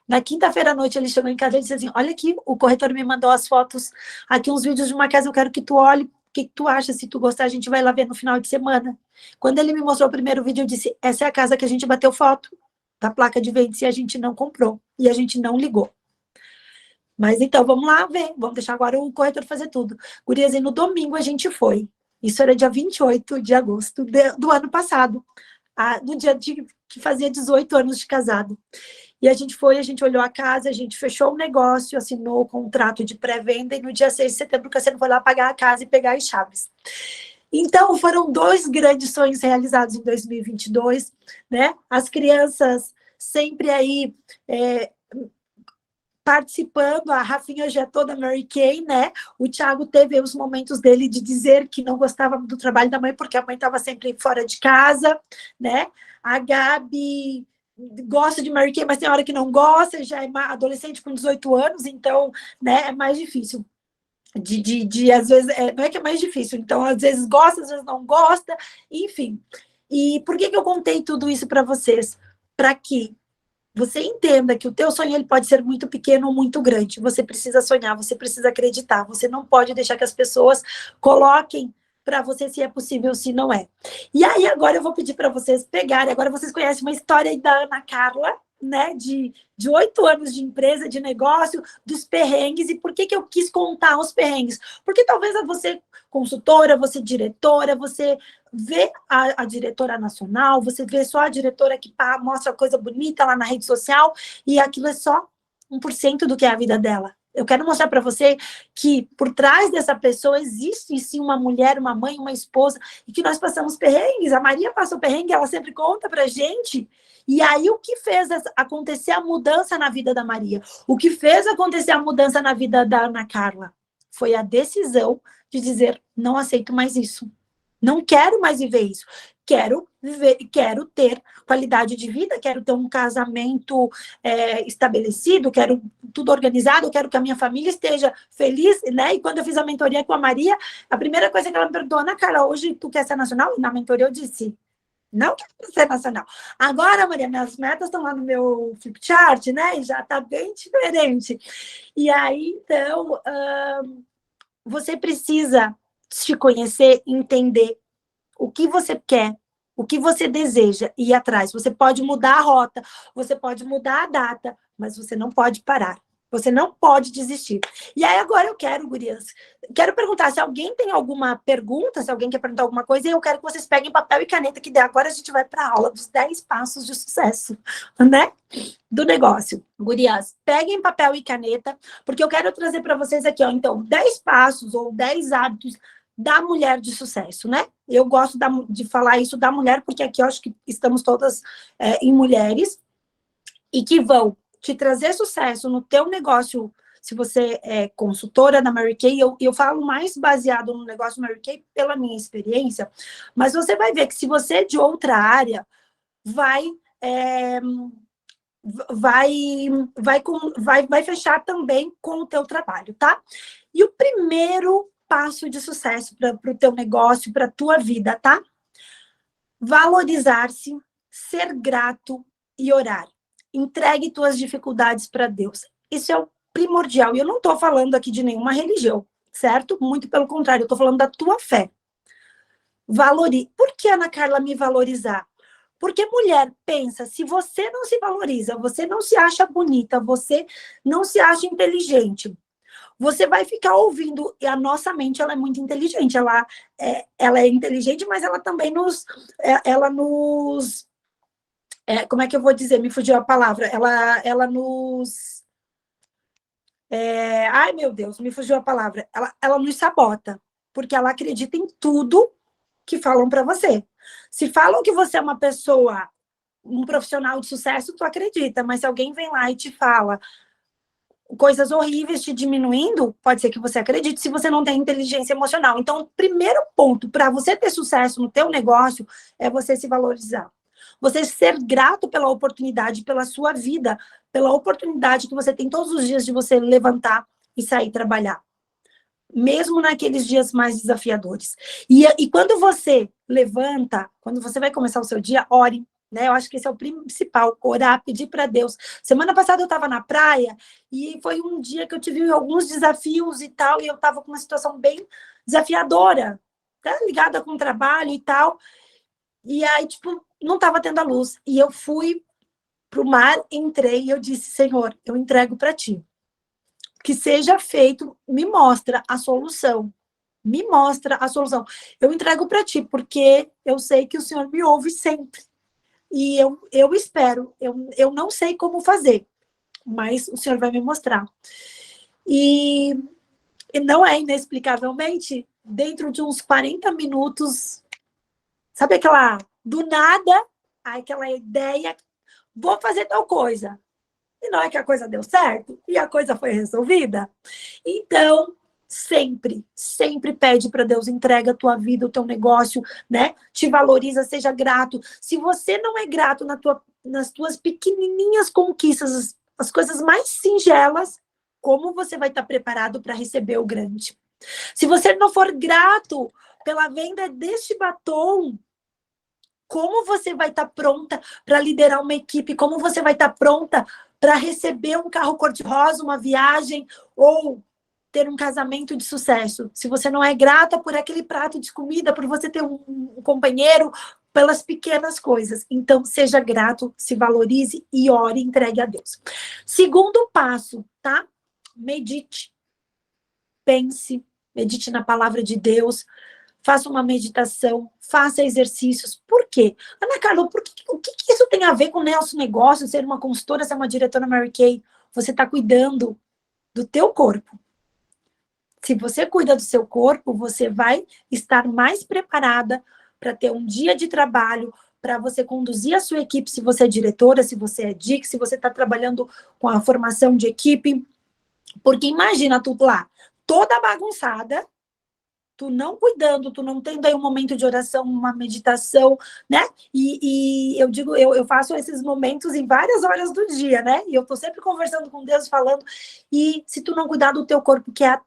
Na quinta-feira à noite, ele chegou em casa e disse assim, olha aqui, o corretor me mandou as fotos, aqui uns vídeos de uma casa, eu quero que tu olhe, o que tu acha? Se tu gostar, a gente vai lá ver no final de semana. Quando ele me mostrou o primeiro vídeo, eu disse, essa é a casa que a gente bateu foto da placa de venda e a gente não comprou, e a gente não ligou. Mas então, vamos lá ver, vamos deixar agora o corretor fazer tudo. Gurias, e no domingo a gente foi. Isso era dia 28 de agosto do ano passado, no dia que fazia 18 anos de casado. E a gente foi, a gente olhou a casa, a gente fechou o negócio, assinou o contrato de pré-venda, e no dia 6 de setembro o Cassiano foi lá pagar a casa e pegar as chaves. Então, foram 2 grandes sonhos realizados em 2022, né? As crianças sempre aí... participando, a Rafinha já é toda Mary Kay, né? O Thiago teve os momentos dele de dizer que não gostava do trabalho da mãe, porque a mãe estava sempre fora de casa, né? A Gabi gosta de Mary Kay, mas tem hora que não gosta, já é adolescente com 18 anos, então, né, é mais difícil. Às vezes, não é que é mais difícil, então, às vezes gosta, às vezes não gosta, enfim. E por que eu contei tudo isso para vocês? Para que você entenda que o teu sonho ele pode ser muito pequeno ou muito grande. Você precisa sonhar, você precisa acreditar. Você não pode deixar que as pessoas coloquem para você se é possível, se não é. E aí agora eu vou pedir para vocês pegarem. Agora vocês conhecem uma história aí da Ana Carla, né? De 8 anos de empresa, de negócio, dos perrengues. E por que eu quis contar os perrengues? Porque talvez você consultora, você diretora, você vê a diretora nacional, você vê só a diretora que mostra coisa bonita lá na rede social, e aquilo é só 1% do que é a vida dela. Eu quero mostrar para você que por trás dessa pessoa existe sim uma mulher, uma mãe, uma esposa, e que nós passamos perrengues. A Maria passou perrengue, ela sempre conta pra gente. E aí o que fez acontecer a mudança na vida da Maria? O que fez acontecer a mudança na vida da Ana Carla? Foi a decisão de dizer, não aceito mais isso. Não quero mais viver isso. Quero ter qualidade de vida, quero ter um casamento estabelecido, quero tudo organizado, quero que a minha família esteja feliz, né? E quando eu fiz a mentoria com a Maria, a primeira coisa que ela me perguntou, Ana Carla, hoje tu quer ser nacional? E na mentoria eu disse, não quero ser nacional. Agora, Maria, minhas metas estão lá no meu flip chart, né? E já está bem diferente. E aí, então, você precisa te conhecer, entender o que você quer, o que você deseja ir atrás. Você pode mudar a rota, você pode mudar a data, mas você não pode parar. Você não pode desistir. E aí agora eu quero, gurias, quero perguntar se alguém tem alguma pergunta, se alguém quer perguntar alguma coisa, eu quero que vocês peguem papel e caneta, que agora a gente vai para a aula dos 10 passos de sucesso, né? Do negócio. Gurias, peguem papel e caneta, porque eu quero trazer para vocês aqui, ó, então, 10 passos ou 10 hábitos da mulher de sucesso, né? Eu gosto de falar isso da mulher, porque aqui eu acho que estamos todas em mulheres, e que vão te trazer sucesso no teu negócio. Se você é consultora da Mary Kay, eu falo mais baseado no negócio Mary Kay pela minha experiência, mas você vai ver que se você é de outra área, vai fechar também com o teu trabalho, tá? E o primeiro passo de sucesso para o teu negócio, para a tua vida, tá? Valorizar-se, ser grato e orar. Entregue tuas dificuldades para Deus. Isso é o primordial. E eu não estou falando aqui de nenhuma religião, certo? Muito pelo contrário, eu estou falando da tua fé. Valorize. Por que, Ana Carla, me valorizar? Porque mulher, pensa, se você não se valoriza, você não se acha bonita, você não se acha inteligente, você vai ficar ouvindo, e a nossa mente, ela é muito inteligente, ela é inteligente, mas ela também como é que eu vou dizer? Me fugiu a palavra. Ela nos Ai, meu Deus, me fugiu a palavra. Ela nos sabota, porque ela acredita em tudo que falam para você. Se falam que você é uma pessoa, um profissional de sucesso, tu acredita, mas se alguém vem lá e te fala coisas horríveis te diminuindo, pode ser que você acredite se você não tem inteligência emocional. Então, o primeiro ponto para você ter sucesso no teu negócio é você se valorizar. Você ser grato pela oportunidade, pela sua vida, pela oportunidade que você tem todos os dias de você levantar e sair trabalhar. Mesmo naqueles dias mais desafiadores. E quando você levanta, quando você vai começar o seu dia, ore, né? Eu acho que esse é o principal, orar, pedir para Deus. Semana passada eu estava na praia e foi um dia que eu tive alguns desafios e tal, e eu estava com uma situação bem desafiadora, tá? Ligada com o trabalho e tal. E aí, tipo, não estava tendo a luz. E eu fui pro mar, entrei e eu disse, Senhor, eu entrego para ti. Que seja feito, me mostra a solução. Me mostra a solução. Eu entrego para ti, porque eu sei que o Senhor me ouve sempre. E eu espero. Eu não sei como fazer, mas o Senhor vai me mostrar. E não é inexplicavelmente, dentro de uns 40 minutos, sabe aquela, do nada, aquela ideia, vou fazer tal coisa. E não é que a coisa deu certo e a coisa foi resolvida. Então, sempre pede para Deus, entrega a tua vida, o teu negócio, né? Te valoriza, seja grato. Se você não é grato nas tuas pequenininhas conquistas, as coisas mais singelas, como você vai estar preparado para receber o grande? Se você não for grato pela venda deste batom, como você vai estar pronta para liderar uma equipe? Como você vai estar pronta para receber um carro cor-de-rosa, uma viagem ou ter um casamento de sucesso? Se você não é grata por aquele prato de comida, por você ter um companheiro, pelas pequenas coisas. Então, seja grato, se valorize e ore e entregue a Deus. Segundo passo, tá? Medite. Pense, medite na palavra de Deus. Faça uma meditação, faça exercícios. Por quê? Ana Carla, o que isso tem a ver com o nosso negócio, ser uma consultora, ser uma diretora Mary Kay? Você está cuidando do teu corpo. Se você cuida do seu corpo, você vai estar mais preparada para ter um dia de trabalho, para você conduzir a sua equipe, se você é diretora, se você é DIC, se você está trabalhando com a formação de equipe. Porque imagina tu lá, toda bagunçada, tu não cuidando, tu não tendo aí um momento de oração, uma meditação, né? E eu digo, eu faço esses momentos em várias horas do dia, né? E eu tô sempre conversando com Deus, falando. E se tu não cuidar do teu corpo, que é a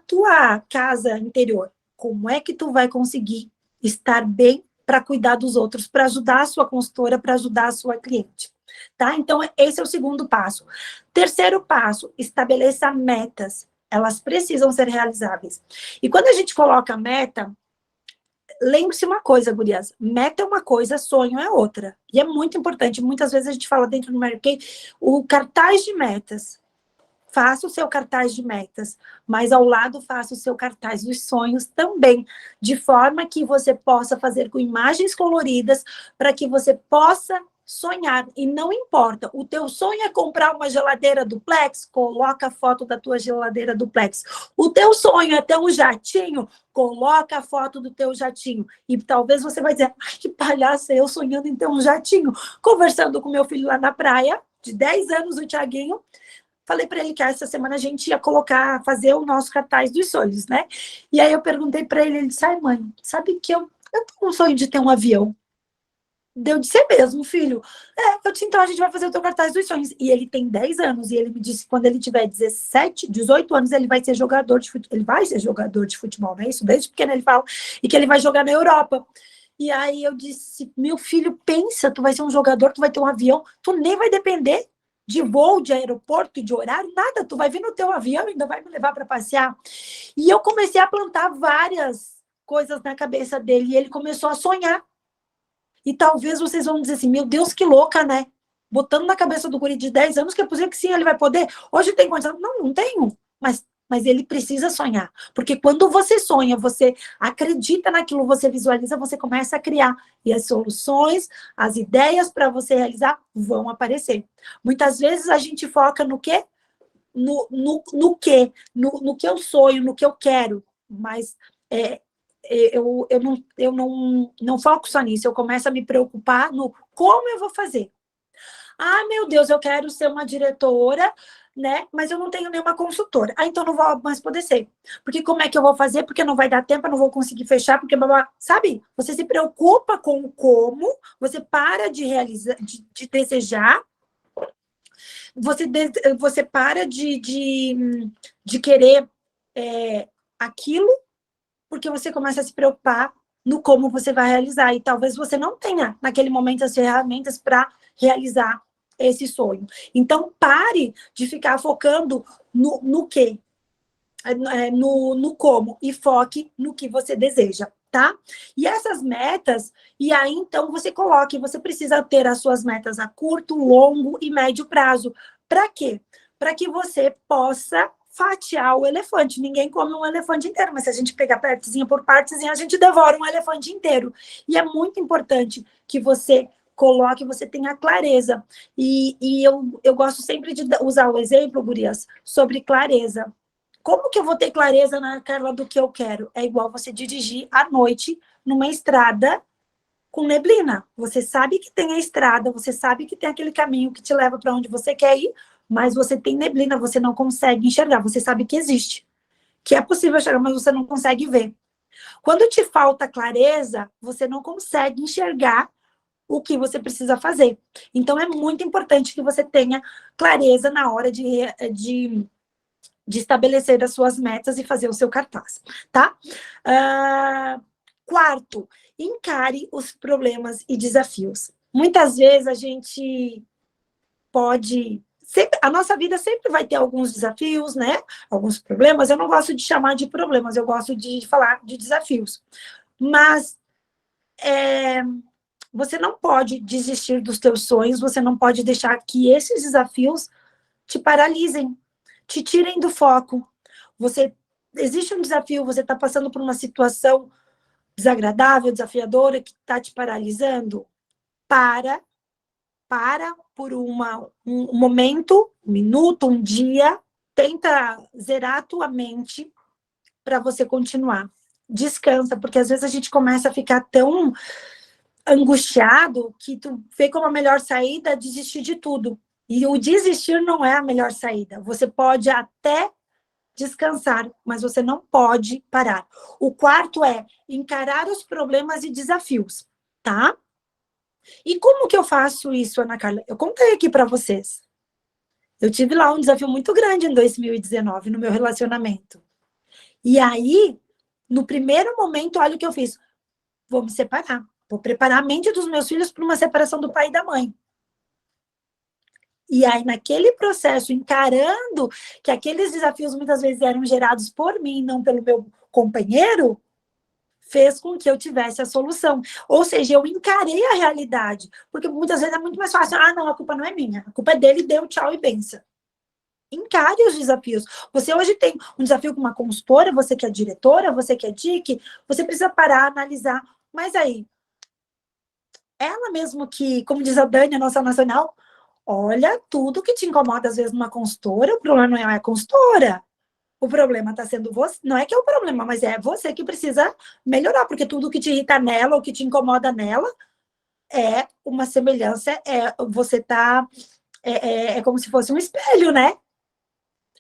tua casa interior, como é que tu vai conseguir estar bem para cuidar dos outros, para ajudar a sua consultora, para ajudar a sua cliente? Tá? Então, esse é o segundo passo. Terceiro passo, estabeleça metas. Elas precisam ser realizáveis. E quando a gente coloca meta, lembre-se uma coisa, gurias, meta é uma coisa, sonho é outra. E é muito importante, muitas vezes a gente fala dentro do Mary Kay, o cartaz de metas. Faça o seu cartaz de metas, mas ao lado faça o seu cartaz dos sonhos também, de forma que você possa fazer com imagens coloridas, para que você possa sonhar. E não importa, o teu sonho é comprar uma geladeira duplex, coloca a foto da tua geladeira duplex. O teu sonho é ter um jatinho, coloca a foto do teu jatinho. E talvez você vai dizer, ai, que palhaça, eu sonhando em ter um jatinho. Conversando com meu filho lá na praia, de 10 anos, o Thiaguinho, falei para ele que essa semana a gente ia fazer o nosso cartaz dos sonhos, né? E aí eu perguntei para ele, ele disse, ai mãe, sabe que eu tenho um sonho de ter um avião. Deu de ser mesmo, filho. Eu disse, então a gente vai fazer o teu cartaz dos sonhos. E ele tem 10 anos, e ele me disse que quando ele tiver 17, 18 anos, ele vai ser jogador de futebol. Ele vai ser jogador de futebol, não é isso? Desde pequeno ele fala. E que ele vai jogar na Europa. E aí eu disse, meu filho, pensa, tu vai ser um jogador, tu vai ter um avião, tu nem vai depender de voo, de aeroporto, de horário, nada. Tu vai vir no teu avião e ainda vai me levar para passear. E eu comecei a plantar várias coisas na cabeça dele, e ele começou a sonhar. E talvez vocês vão dizer assim, meu Deus, que louca, né? Botando na cabeça do guri de 10 anos que é possível que sim, ele vai poder. Hoje tem condição. Não, não tenho. Mas ele precisa sonhar. Porque quando você sonha, você acredita naquilo, você visualiza, você começa a criar. E as soluções, as ideias para você realizar vão aparecer. Muitas vezes a gente foca no quê? no que eu sonho, no que eu quero, mas eu não foco só nisso, eu começo a me preocupar no como eu vou fazer. Ah, meu Deus, eu quero ser uma diretora, né? Mas eu não tenho nenhuma consultora. Ah, então não vou mais poder ser. Porque como é que eu vou fazer? Porque não vai dar tempo, eu não vou conseguir fechar, porque, sabe? Você se preocupa com o como, você para de realizar, de desejar, você para de querer aquilo, porque você começa a se preocupar no como você vai realizar. E talvez você não tenha, naquele momento, as ferramentas para realizar esse sonho. Então, pare de ficar focando no quê? No como, e foque no que você deseja, tá? E essas metas, e aí então você coloque, você precisa ter as suas metas a curto, longo e médio prazo. Para quê? Para que você possa fatiar o elefante. Ninguém come um elefante inteiro, mas se a gente pegar partezinha por partezinha, a gente devora um elefante inteiro. E é muito importante que você coloque, você tenha clareza. E eu gosto sempre de usar o exemplo, gurias, sobre clareza. Como que eu vou ter clareza, na Carla, do que eu quero? É igual você dirigir à noite numa estrada com neblina. Você sabe que tem a estrada, você sabe que tem aquele caminho que te leva para onde você quer ir, mas você tem neblina, você não consegue enxergar. Você sabe que existe, que é possível enxergar, mas você não consegue ver. Quando te falta clareza, você não consegue enxergar o que você precisa fazer. Então, é muito importante que você tenha clareza na hora de estabelecer as suas metas e fazer o seu cartaz, tá? Quarto, encare os problemas e desafios. Muitas vezes a gente pode... a nossa vida sempre vai ter alguns desafios, né? Alguns problemas. Eu não gosto de chamar de problemas, eu gosto de falar de desafios. Mas você não pode desistir dos teus sonhos, você não pode deixar que esses desafios te paralisem, te tirem do foco. Existe um desafio, você está passando por uma situação desagradável, desafiadora, que está te paralisando. Para por um momento, um minuto, um dia, tenta zerar a tua mente para você continuar. Descansa, porque às vezes a gente começa a ficar tão angustiado que tu vê como a melhor saída desistir de tudo. E o desistir não é a melhor saída. Você pode até descansar, mas você não pode parar. O quarto é encarar os problemas e desafios, tá? E como que eu faço isso, Ana Carla? Eu contei aqui para vocês. Eu tive lá um desafio muito grande em 2019, no meu relacionamento. E aí, no primeiro momento, olha o que eu fiz. Vou me separar. Vou preparar a mente dos meus filhos para uma separação do pai e da mãe. E aí, naquele processo, encarando que aqueles desafios muitas vezes eram gerados por mim, não pelo meu companheiro, fez com que eu tivesse a solução. Ou seja, eu encarei a realidade. Porque muitas vezes é muito mais fácil. Ah, não, a culpa não é minha. A culpa é dele, deu tchau e benção. Encare os desafios. Você hoje tem um desafio com uma consultora, você que é diretora, você que é DIC, você precisa parar, analisar. Mas aí, ela mesmo que, como diz a Dani, a nossa nacional, olha tudo que te incomoda às vezes numa consultora, o problema não é a consultora. O problema está sendo você, não é que é o problema, mas é você que precisa melhorar, porque tudo que te irrita nela, ou que te incomoda nela, é uma semelhança, você tá, é como se fosse um espelho, né?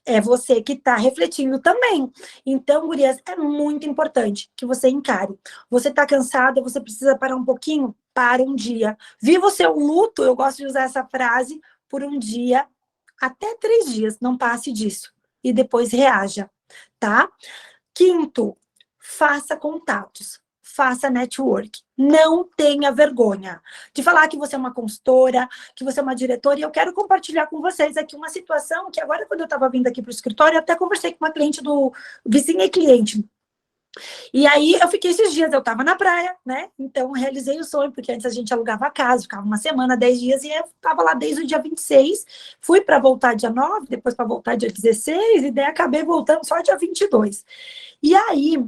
É você que está refletindo também. Então, gurias, é muito importante que você encare. Você está cansada, você precisa parar um pouquinho? Para um dia. Viva o seu luto, eu gosto de usar essa frase, por um dia, até 3 dias, não passe disso. E depois reaja, tá? Quinto, faça contatos. Faça network. Não tenha vergonha de falar que você é uma consultora, que você é uma diretora, e eu quero compartilhar com vocês aqui uma situação que agora, quando eu estava vindo aqui para o escritório, eu até conversei com uma cliente do vizinha e cliente. E aí, eu fiquei esses dias, eu estava na praia, né? Então, realizei o sonho, porque antes a gente alugava a casa, ficava uma semana, 10 dias, e eu estava lá desde o dia 26, fui para voltar dia 9, depois para voltar dia 16, e daí acabei voltando só dia 22. E aí,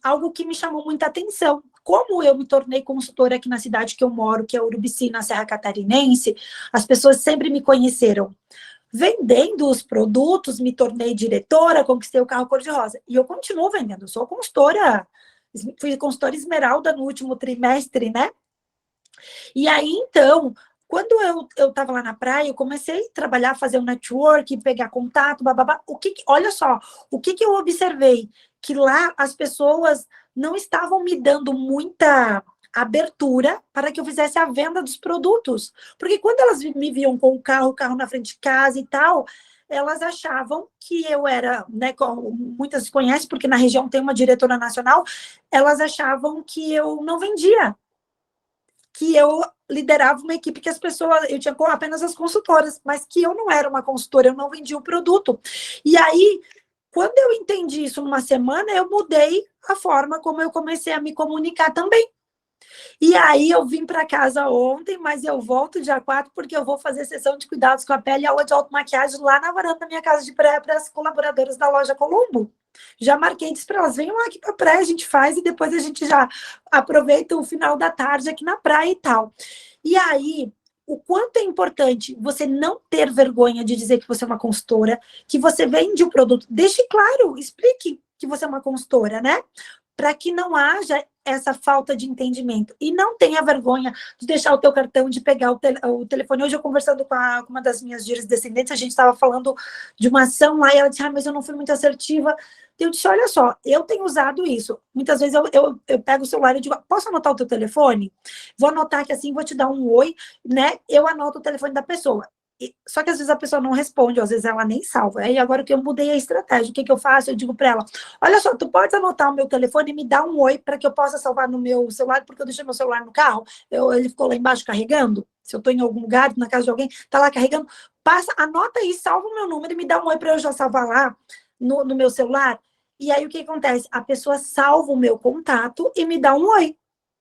algo que me chamou muita atenção, como eu me tornei consultora aqui na cidade que eu moro, que é Urubici, na Serra Catarinense, as pessoas sempre me conheceram. Vendendo os produtos, me tornei diretora, conquistei o carro cor-de-rosa. E eu continuo vendendo, sou consultora, fui consultora esmeralda no último trimestre, né? E aí, então, quando eu estava lá na praia, eu comecei a trabalhar, fazer um network, pegar contato, bababá. Olha só, o que eu observei? Que lá as pessoas não estavam me dando muita abertura para que eu fizesse a venda dos produtos. Porque quando elas me viam com o carro na frente de casa e tal, elas achavam que eu era, né, como muitas conhecem, porque na região tem uma diretora nacional, elas achavam que eu não vendia, que eu liderava uma equipe que as pessoas, eu tinha apenas as consultoras, mas que eu não era uma consultora, eu não vendia o produto. E aí, quando eu entendi isso numa semana, eu mudei a forma como eu comecei a me comunicar também. E aí eu vim para casa ontem, mas eu volto dia 4 porque eu vou fazer sessão de cuidados com a pele e aula de automaquiagem lá na varanda da minha casa de praia para as colaboradoras da loja Colombo. Já marquei, disse para elas, venham aqui para a praia, a gente faz e depois a gente já aproveita o final da tarde aqui na praia e tal. E aí, o quanto é importante você não ter vergonha de dizer que você é uma consultora, que você vende o produto. Deixe claro, explique que você é uma consultora, né? Para que não haja essa falta de entendimento. E não tenha vergonha de deixar o teu cartão, de pegar o telefone. Hoje eu conversando com uma das minhas giras descendentes, a gente estava falando de uma ação lá, e ela disse, mas eu não fui muito assertiva. Eu disse, olha só, eu tenho usado isso. Muitas vezes eu pego o celular e digo, posso anotar o teu telefone? Vou anotar aqui assim, vou te dar um oi, né? Eu anoto o telefone da pessoa. Só que às vezes a pessoa não responde, às vezes ela nem salva. Aí agora que eu mudei a estratégia, o que eu faço? Eu digo para ela, olha só, tu pode anotar o meu telefone e me dar um oi para que eu possa salvar no meu celular, porque eu deixei meu celular no carro, ele ficou lá embaixo carregando. Se eu estou em algum lugar, na casa de alguém, tá lá carregando, anota aí, salva o meu número e me dá um oi para eu já salvar lá no meu celular. E aí o que acontece? A pessoa salva o meu contato e me dá um oi.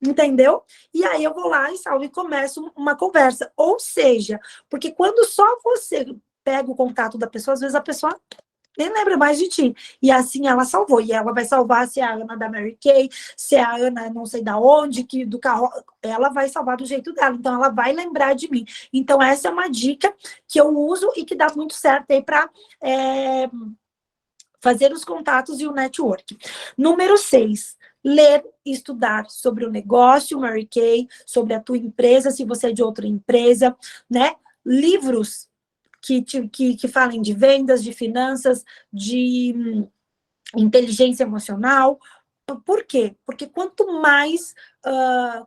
Entendeu? E aí eu vou lá e salvo e começo uma conversa. Ou seja, porque quando só você pega o contato da pessoa, às vezes a pessoa nem lembra mais de ti. E assim ela salvou. E ela vai salvar se é a Ana da Mary Kay, se é a Ana não sei da onde, que do carro, ela vai salvar do jeito dela. Então ela vai lembrar de mim. Então essa é uma dica que eu uso e que dá muito certo aí para fazer os contatos e o network. Número 6. Ler e estudar sobre o negócio, Mary Kay, sobre a tua empresa, se você é de outra empresa, né? Livros que falem de vendas, de finanças, de inteligência emocional. Por quê? Porque quanto mais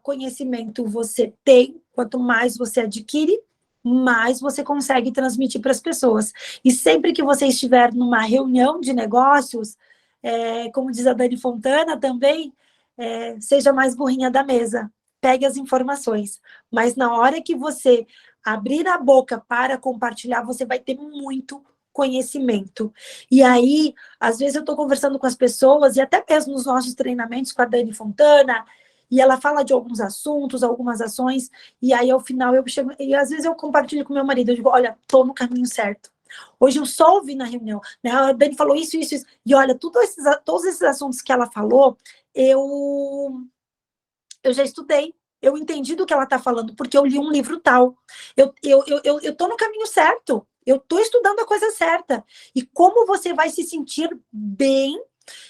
conhecimento você tem, quanto mais você adquire, mais você consegue transmitir para as pessoas. E sempre que você estiver numa reunião de negócios, como diz a Dani Fontana também, seja mais burrinha da mesa, pegue as informações. Mas na hora que você abrir a boca para compartilhar, você vai ter muito conhecimento. E aí, às vezes eu estou conversando com as pessoas, e até mesmo nos nossos treinamentos com a Dani Fontana, e ela fala de alguns assuntos, algumas ações, e aí ao final eu chego, e às vezes eu compartilho com meu marido, eu digo, olha, estou no caminho certo. Hoje eu só ouvi na reunião, né? A Dani falou isso, e olha, todos esses assuntos que ela falou, eu já estudei, eu entendi do que ela está falando, porque eu li um livro tal. Eu estou no caminho certo, eu estou estudando a coisa certa. E como você vai se sentir bem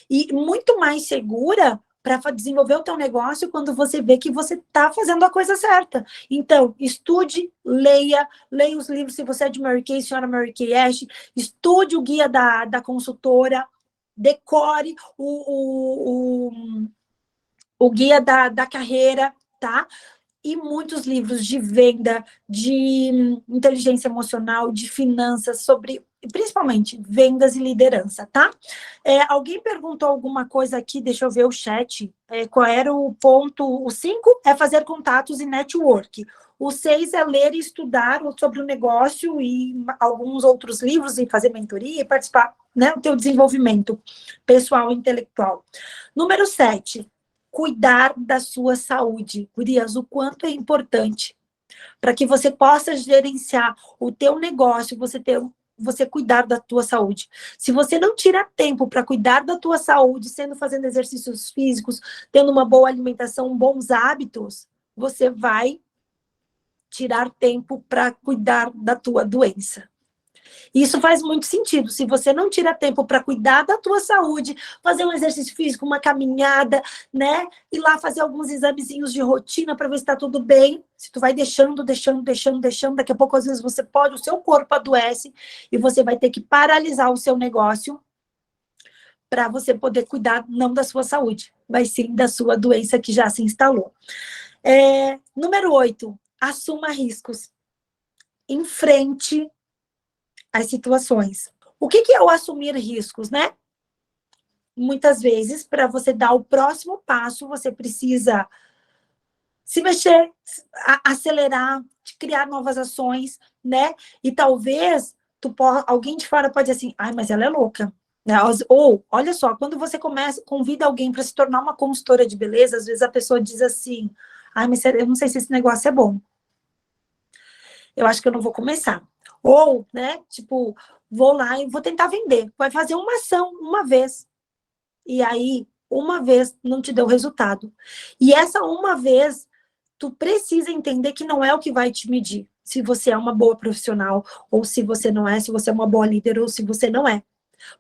e muito mais segura para desenvolver o teu negócio quando você vê que você está fazendo a coisa certa. Então, estude, leia os livros, se você é de Mary Kay, senhora Mary Kay Ash, estude o guia da consultora, decore o guia da carreira, tá? E muitos livros de venda, de inteligência emocional, de finanças, sobre, principalmente, vendas e liderança, tá? Alguém perguntou alguma coisa aqui, deixa eu ver o chat. Qual era o ponto? O 5 é fazer contatos e network. O 6 é ler e estudar sobre o negócio e alguns outros livros, e fazer mentoria e participar, né, do teu desenvolvimento pessoal e intelectual. Número 7. Cuidar da sua saúde. Gurias, o quanto é importante para que você possa gerenciar o teu negócio, você cuidar da tua saúde. Se você não tira tempo para cuidar da tua saúde, fazendo exercícios físicos, tendo uma boa alimentação, bons hábitos, você vai tirar tempo para cuidar da tua doença. Isso faz muito sentido. Se você não tira tempo para cuidar da tua saúde, fazer um exercício físico, uma caminhada, né? Ir lá fazer alguns examezinhos de rotina para ver se está tudo bem. Se tu vai deixando, daqui a pouco, às vezes, você pode, o seu corpo adoece e você vai ter que paralisar o seu negócio para você poder cuidar não da sua saúde, mas sim da sua doença que já se instalou. Número 8, assuma riscos. Enfrente as situações. O que é o assumir riscos, né? Muitas vezes, para você dar o próximo passo, você precisa se mexer, acelerar, criar novas ações, né? E talvez alguém de fora pode dizer assim, ai, mas ela é louca. Ou, olha só, quando você convida alguém para se tornar uma consultora de beleza, às vezes a pessoa diz assim, ai, mas eu não sei se esse negócio é bom. Eu acho que eu não vou começar. Ou, né, tipo, vou lá e vou tentar vender. Vai fazer uma ação uma vez. E aí, uma vez não te deu resultado. E essa uma vez, tu precisa entender que não é o que vai te medir. Se você é uma boa profissional, ou se você não é, se você é uma boa líder, ou se você não é.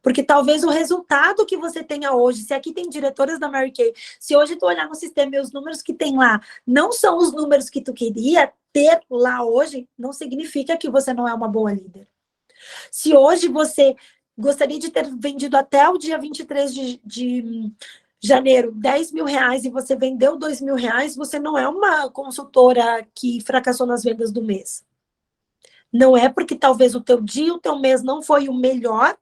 Porque talvez o resultado que você tenha hoje, se aqui tem diretoras da Mary Kay, se hoje tu olhar no sistema e os números que tem lá não são os números que tu queria ter lá hoje, não significa que você não é uma boa líder. Se hoje você gostaria de ter vendido até o dia 23 de janeiro 10 mil reais e você vendeu 2 mil reais, você não é uma consultora que fracassou nas vendas do mês. Não é porque talvez o teu dia, o teu mês não foi o melhor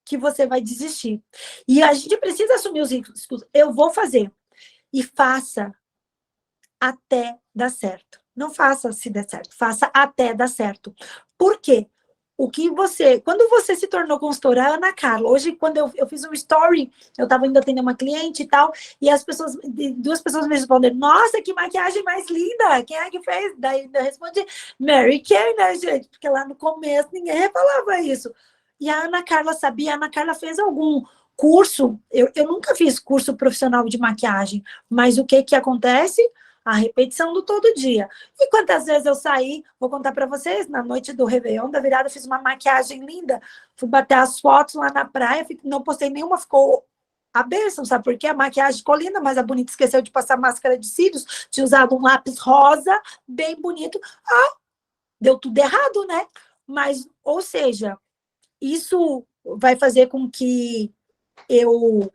que você vai desistir. E a gente precisa assumir os riscos. Eu vou fazer. E faça até dar certo. Não faça se der certo. Faça até dar certo. Por quê? Quando você se tornou consultora, Ana Carla, hoje quando eu fiz um story, eu estava indo atender uma cliente e tal, e duas pessoas me responderam, nossa, que maquiagem mais linda, quem é que fez? Daí eu respondi, Mary Kay, né, gente? Porque lá no começo ninguém falava isso. E a Ana Carla sabia, a Ana Carla fez algum curso, eu nunca fiz curso profissional de maquiagem, mas o que acontece? A repetição do todo dia. E quantas vezes eu saí, vou contar para vocês, na noite do Réveillon, da virada, eu fiz uma maquiagem linda, fui bater as fotos lá na praia, não postei nenhuma, ficou a bênção, sabe por quê? A maquiagem ficou linda, mas a bonita esqueceu de passar máscara de cílios, tinha usado um lápis rosa, bem bonito. Deu tudo errado, né? Mas, ou seja, isso vai fazer com que eu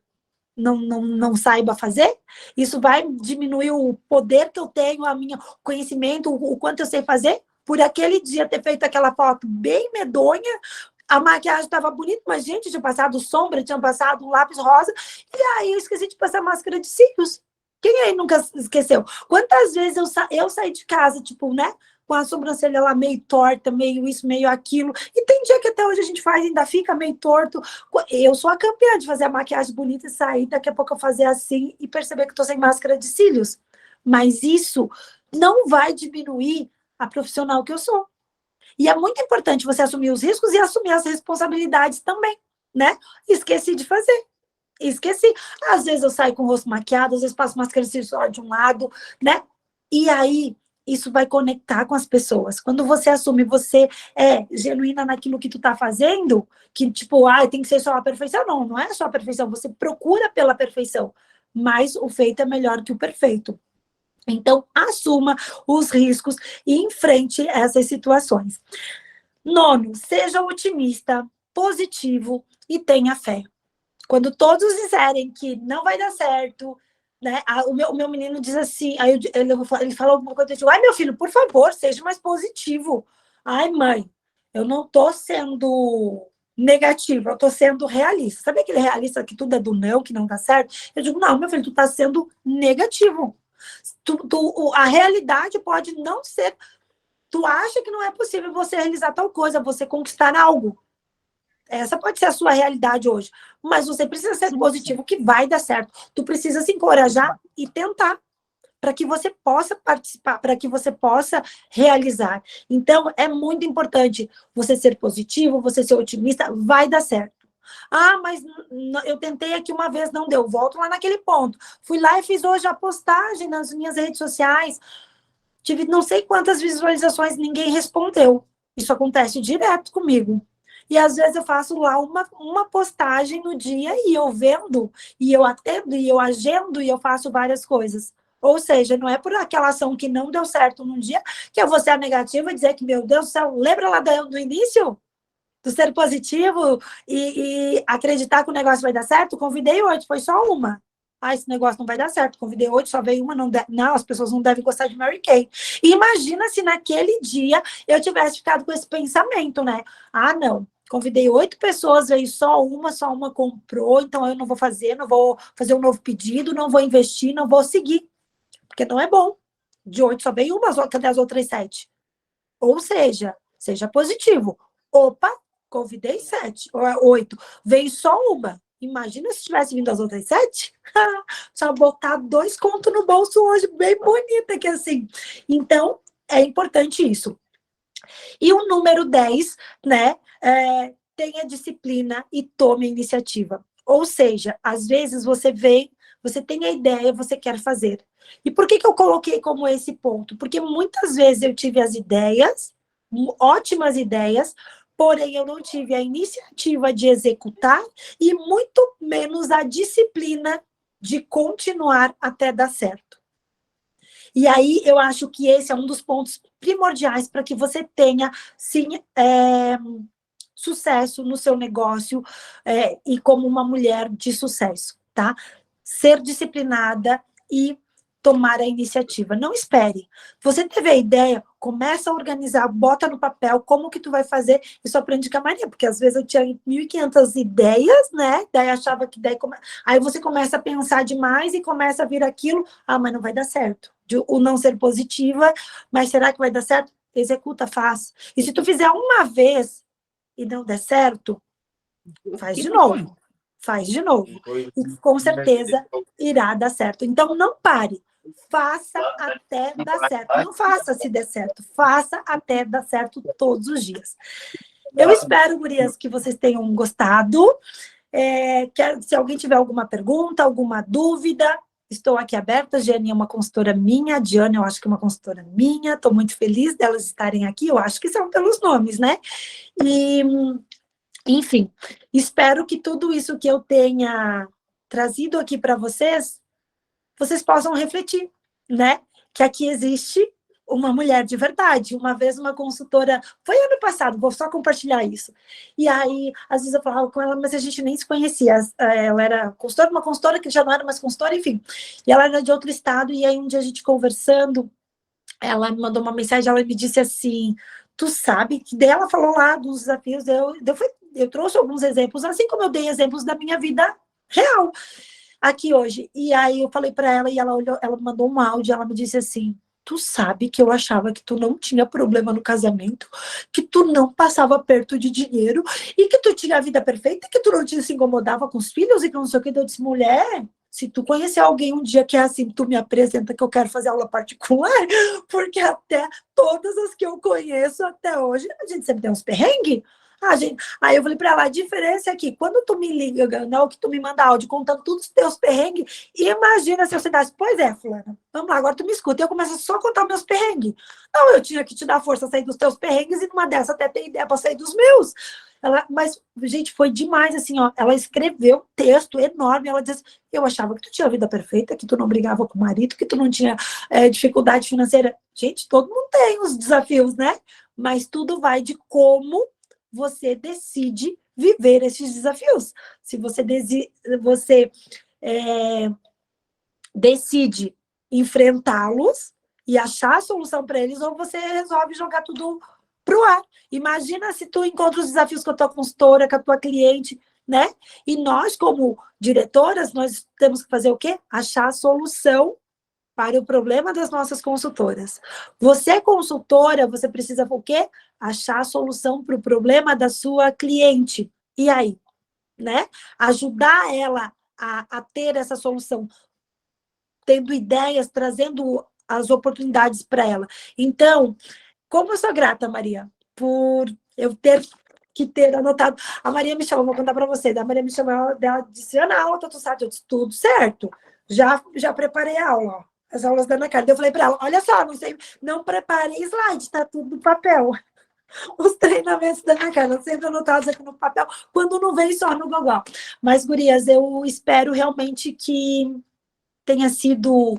não saiba fazer, isso vai diminuir o poder que eu tenho, a minha conhecimento, o quanto eu sei fazer, por aquele dia ter feito aquela foto bem medonha, a maquiagem estava bonita, mas, gente, tinha passado sombra, tinha passado um lápis rosa, e aí eu esqueci de passar máscara de cílios. Quem aí nunca esqueceu? Quantas vezes eu saí de casa, tipo, né, com a sobrancelha lá meio torta, meio isso, meio aquilo. E tem dia que até hoje a gente faz, ainda fica meio torto. Eu sou a campeã de fazer a maquiagem bonita e sair, daqui a pouco eu fazer assim e perceber que estou sem máscara de cílios. Mas isso não vai diminuir a profissional que eu sou. E é muito importante você assumir os riscos e assumir as responsabilidades também, né? Esqueci de fazer. Esqueci. Às vezes eu saio com o rosto maquiado, às vezes passo máscara de cílios só de um lado, né? E aí isso vai conectar com as pessoas. Quando você assume, você é genuína naquilo que tu tá fazendo, que tipo, tem que ser só a perfeição. Não, não é só a perfeição, você procura pela perfeição, mas o feito é melhor que o perfeito. Então, assuma os riscos e enfrente essas situações. 9, seja otimista, positivo e tenha fé. Quando todos disserem que não vai dar certo, né? O meu menino diz assim, aí ele falou alguma coisa, eu digo, ai, meu filho, por favor, seja mais positivo. Ai, mãe, eu não estou sendo negativa, eu estou sendo realista. Sabe aquele realista que tudo é do não, que não dá certo? Eu digo, não, meu filho, tu está sendo negativo. A realidade pode não ser... Tu acha que não é possível você realizar tal coisa, você conquistar algo. Essa pode ser a sua realidade hoje. Mas você precisa ser positivo, que vai dar certo. Tu precisa se encorajar e tentar, para que você possa participar, para que você possa realizar. Então, é muito importante você ser positivo, você ser otimista, vai dar certo. Mas eu tentei aqui uma vez, não deu. Volto lá naquele ponto. Fui lá e fiz hoje a postagem nas minhas redes sociais. Tive não sei quantas visualizações, ninguém respondeu. Isso acontece direto comigo. E às vezes eu faço lá uma postagem no dia e eu vendo, e eu atendo, e eu agendo, e eu faço várias coisas. Ou seja, não é por aquela ação que não deu certo num dia que eu vou ser a negativa e dizer que, meu Deus do céu, lembra lá do início? Do ser positivo e acreditar que o negócio vai dar certo? Convidei 8, foi só uma. Ah, esse negócio não vai dar certo. Convidei 8, só veio uma. Não, as pessoas não devem gostar de Mary Kay. E imagina se naquele dia eu tivesse ficado com esse pensamento, né? Ah, não. Convidei 8 pessoas, veio só uma comprou, então eu não vou fazer um novo pedido, não vou investir, não vou seguir. Porque não é bom. De 8 só veio uma, cadê as outras 7? Ou seja positivo. Opa, convidei 7, ou 8, veio só uma. Imagina se tivesse vindo as outras 7. Só botar 2 contos no bolso hoje, bem bonita que assim. Então, é importante isso. E o número 10, né? Tenha disciplina e tome a iniciativa. Ou seja, às vezes você tem a ideia, você quer fazer. E por que eu coloquei como esse ponto? Porque muitas vezes eu tive as ideias, ótimas ideias, porém eu não tive a iniciativa de executar e muito menos a disciplina de continuar até dar certo. E aí eu acho que esse é um dos pontos primordiais para que você tenha, sim, sucesso no seu negócio e como uma mulher de sucesso, tá? Ser disciplinada e tomar a iniciativa. Não espere. Você teve a ideia, começa a organizar, bota no papel como que tu vai fazer. Isso aprende com a Maria, porque às vezes eu tinha 1.500 ideias, né? Daí achava que aí você começa a pensar demais e começa a vir aquilo. Ah, mas não vai dar certo. O não ser positiva, mas será que vai dar certo? Executa, faz. E se tu fizer uma vez e não der certo, faz de novo. Faz de novo. E com certeza irá dar certo. Então, não pare. Faça até dar certo. Não faça se der certo. Faça até dar certo todos os dias. Eu espero, gurias, que vocês tenham gostado. Se alguém tiver alguma pergunta, alguma dúvida, estou aqui aberta. A Jane é uma consultora minha, a Diana eu acho que é uma consultora minha. Estou muito feliz delas estarem aqui. Eu acho que são pelos nomes, né? E... enfim, espero que tudo isso que eu tenha trazido aqui para vocês possam refletir, né? Que aqui existe uma mulher de verdade. Uma vez uma consultora, foi ano passado, vou só compartilhar isso. E aí, às vezes eu falava com ela, mas a gente nem se conhecia. Ela era consultora, uma consultora que já não era mais consultora, enfim. E ela era de outro estado, e aí um dia a gente conversando, ela me mandou uma mensagem, ela me disse assim, tu sabe, que daí ela falou lá dos desafios, eu trouxe alguns exemplos, assim como eu dei exemplos da minha vida real aqui hoje. E aí eu falei para ela, e ela olhou, ela mandou um áudio, ela me disse assim, tu sabe que eu achava que tu não tinha problema no casamento, que tu não passava perto de dinheiro, e que tu tinha a vida perfeita, que tu não se incomodava com os filhos, e que não sei o que. Eu disse, mulher, se tu conhecer alguém um dia que é assim, tu me apresenta que eu quero fazer aula particular, porque até todas as que eu conheço até hoje, a gente sempre tem uns perrengues. Aí eu falei para ela, a diferença é que quando tu me liga, não, que tu me manda áudio contando todos os teus perrengues, imagina se eu desse, pois é, fulana, vamos lá, agora tu me escuta, e eu começo só a contar meus perrengues. Não, eu tinha que te dar força a sair dos teus perrengues, e numa dessa até ter ideia para sair dos meus. Mas, gente, foi demais, assim, ó, ela escreveu um texto enorme, ela disse, eu achava que tu tinha a vida perfeita, que tu não brigava com o marido, que tu não tinha dificuldade financeira. Gente, todo mundo tem os desafios, né? Mas tudo vai de como você decide viver esses desafios. Se você decide enfrentá-los e achar a solução para eles, ou você resolve jogar tudo pro ar. Imagina se tu encontra os desafios com a tua consultora, com a tua cliente, né? E nós, como diretoras, nós temos que fazer o quê? Achar a solução para o problema das nossas consultoras. Você, consultora, você precisa o quê? Achar a solução para o problema da sua cliente. E aí? Né? Ajudar ela a ter essa solução, tendo ideias, trazendo as oportunidades para ela. Então, como eu sou grata, Maria, por eu ter anotado. A Maria me chamou, vou contar para vocês. A Maria me chamou, ela disse, Ana, a aula tá tudo certo? Eu disse, tudo certo. Já preparei a aula, ó. As aulas da Ana Carla. Eu falei para ela, olha só, não preparei slide, tá tudo no papel. os treinamentos da Ana Carla, sempre anotados aqui no papel, quando não vem só no Google. Mas, gurias, eu espero realmente que tenha sido...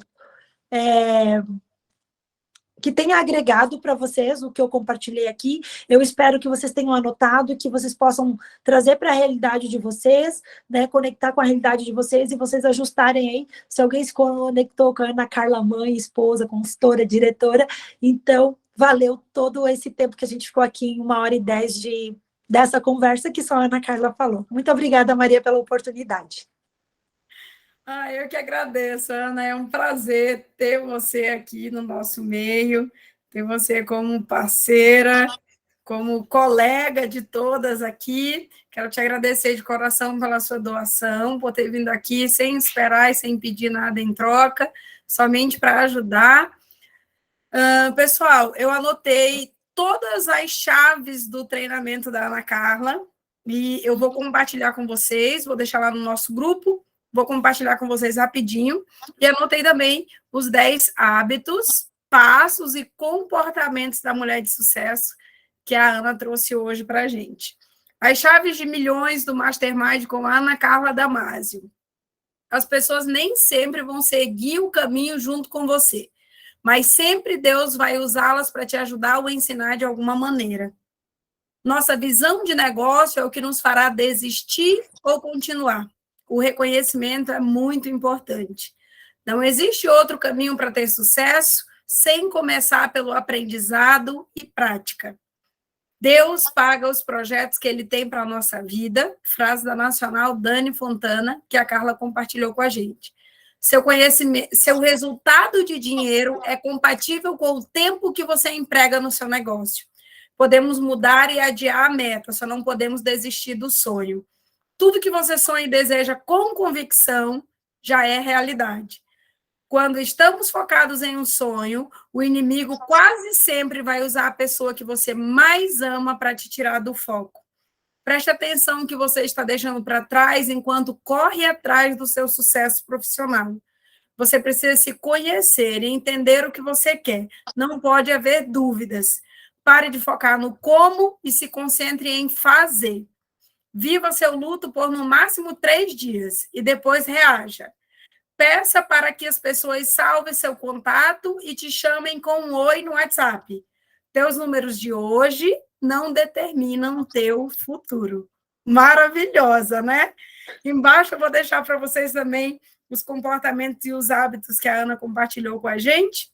que tenha agregado para vocês o que eu compartilhei aqui. Eu espero que vocês tenham anotado, que vocês possam trazer para a realidade de vocês, né, conectar com a realidade de vocês e vocês ajustarem aí. Se alguém se conectou com a Ana Carla, mãe, esposa, consultora, diretora, então valeu todo esse tempo que a gente ficou aqui em 1h10 dessa conversa que só a Ana Carla falou. Muito obrigada, Maria, pela oportunidade. Eu que agradeço, Ana. É um prazer ter você aqui no nosso meio, ter você como parceira, como colega de todas aqui. Quero te agradecer de coração pela sua doação, por ter vindo aqui sem esperar e sem pedir nada em troca, somente para ajudar. Pessoal, eu anotei todas as chaves do treinamento da Ana Carla e eu vou compartilhar com vocês, vou deixar lá no nosso grupo, vou compartilhar com vocês rapidinho. E anotei também os 10 hábitos, passos e comportamentos da mulher de sucesso que a Ana trouxe hoje para a gente. As chaves de milhões do Mastermind com a Ana Carla Damasio. As pessoas nem sempre vão seguir o caminho junto com você, mas sempre Deus vai usá-las para te ajudar ou ensinar de alguma maneira. Nossa visão de negócio é o que nos fará desistir ou continuar. O reconhecimento é muito importante. Não existe outro caminho para ter sucesso sem começar pelo aprendizado e prática. Deus paga os projetos que Ele tem para a nossa vida, frase da nacional Dani Fontana, que a Carla compartilhou com a gente. Seu resultado de dinheiro é compatível com o tempo que você emprega no seu negócio. Podemos mudar e adiar a meta, só não podemos desistir do sonho. Tudo que você sonha e deseja com convicção já é realidade. Quando estamos focados em um sonho, o inimigo quase sempre vai usar a pessoa que você mais ama para te tirar do foco. Preste atenção no que você está deixando para trás enquanto corre atrás do seu sucesso profissional. Você precisa se conhecer e entender o que você quer. Não pode haver dúvidas. Pare de focar no como e se concentre em fazer. Viva seu luto por no máximo 3 dias e depois reaja. Peça para que as pessoas salvem seu contato e te chamem com um oi no WhatsApp. Teus números de hoje não determinam teu futuro. Maravilhosa, né? Embaixo eu vou deixar para vocês também os comportamentos e os hábitos que a Ana compartilhou com a gente.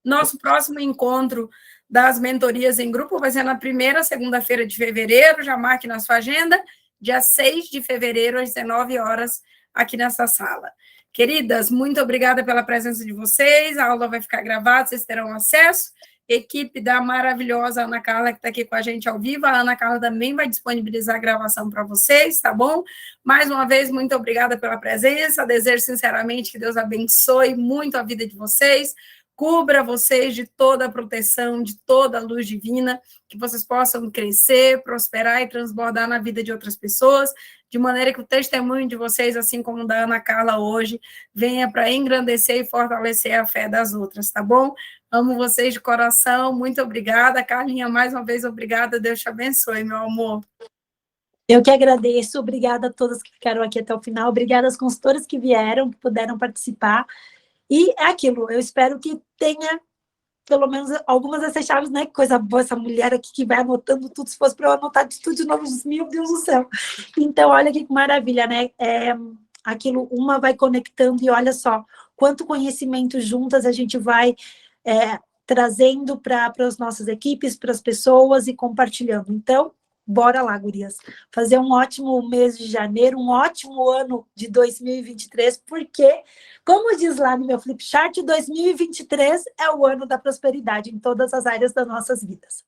Nosso próximo encontro das mentorias em grupo vai ser na primeira segunda-feira de fevereiro, já marque na sua agenda, dia 6 de fevereiro, às 19 horas, aqui nessa sala. Queridas, muito obrigada pela presença de vocês, a aula vai ficar gravada, vocês terão acesso. Equipe da maravilhosa Ana Carla, que está aqui com a gente ao vivo, a Ana Carla também vai disponibilizar a gravação para vocês, tá bom? Mais uma vez, muito obrigada pela presença, desejo sinceramente que Deus abençoe muito a vida de vocês, cubra vocês de toda a proteção, de toda a luz divina, que vocês possam crescer, prosperar e transbordar na vida de outras pessoas, de maneira que o testemunho de vocês, assim como o da Ana Carla hoje, venha para engrandecer e fortalecer a fé das outras, tá bom? Amo vocês de coração, muito obrigada. Carlinha, mais uma vez, obrigada, Deus te abençoe, meu amor. Eu que agradeço, obrigada a todas que ficaram aqui até o final, obrigada às consultoras que vieram, que puderam participar. E é aquilo, eu espero que tenha pelo menos algumas dessas chaves, né? Que coisa boa essa mulher aqui que vai anotando tudo, se fosse para eu anotar de tudo de novo, meu Deus do céu. Então, olha que maravilha, né? Aquilo, uma vai conectando e olha só, quanto conhecimento juntas a gente vai trazendo para as nossas equipes, para as pessoas e compartilhando. Então, bora lá, gurias. Fazer um ótimo mês de janeiro, um ótimo ano de 2023, porque, como diz lá no meu flip chart, 2023 é o ano da prosperidade em todas as áreas das nossas vidas.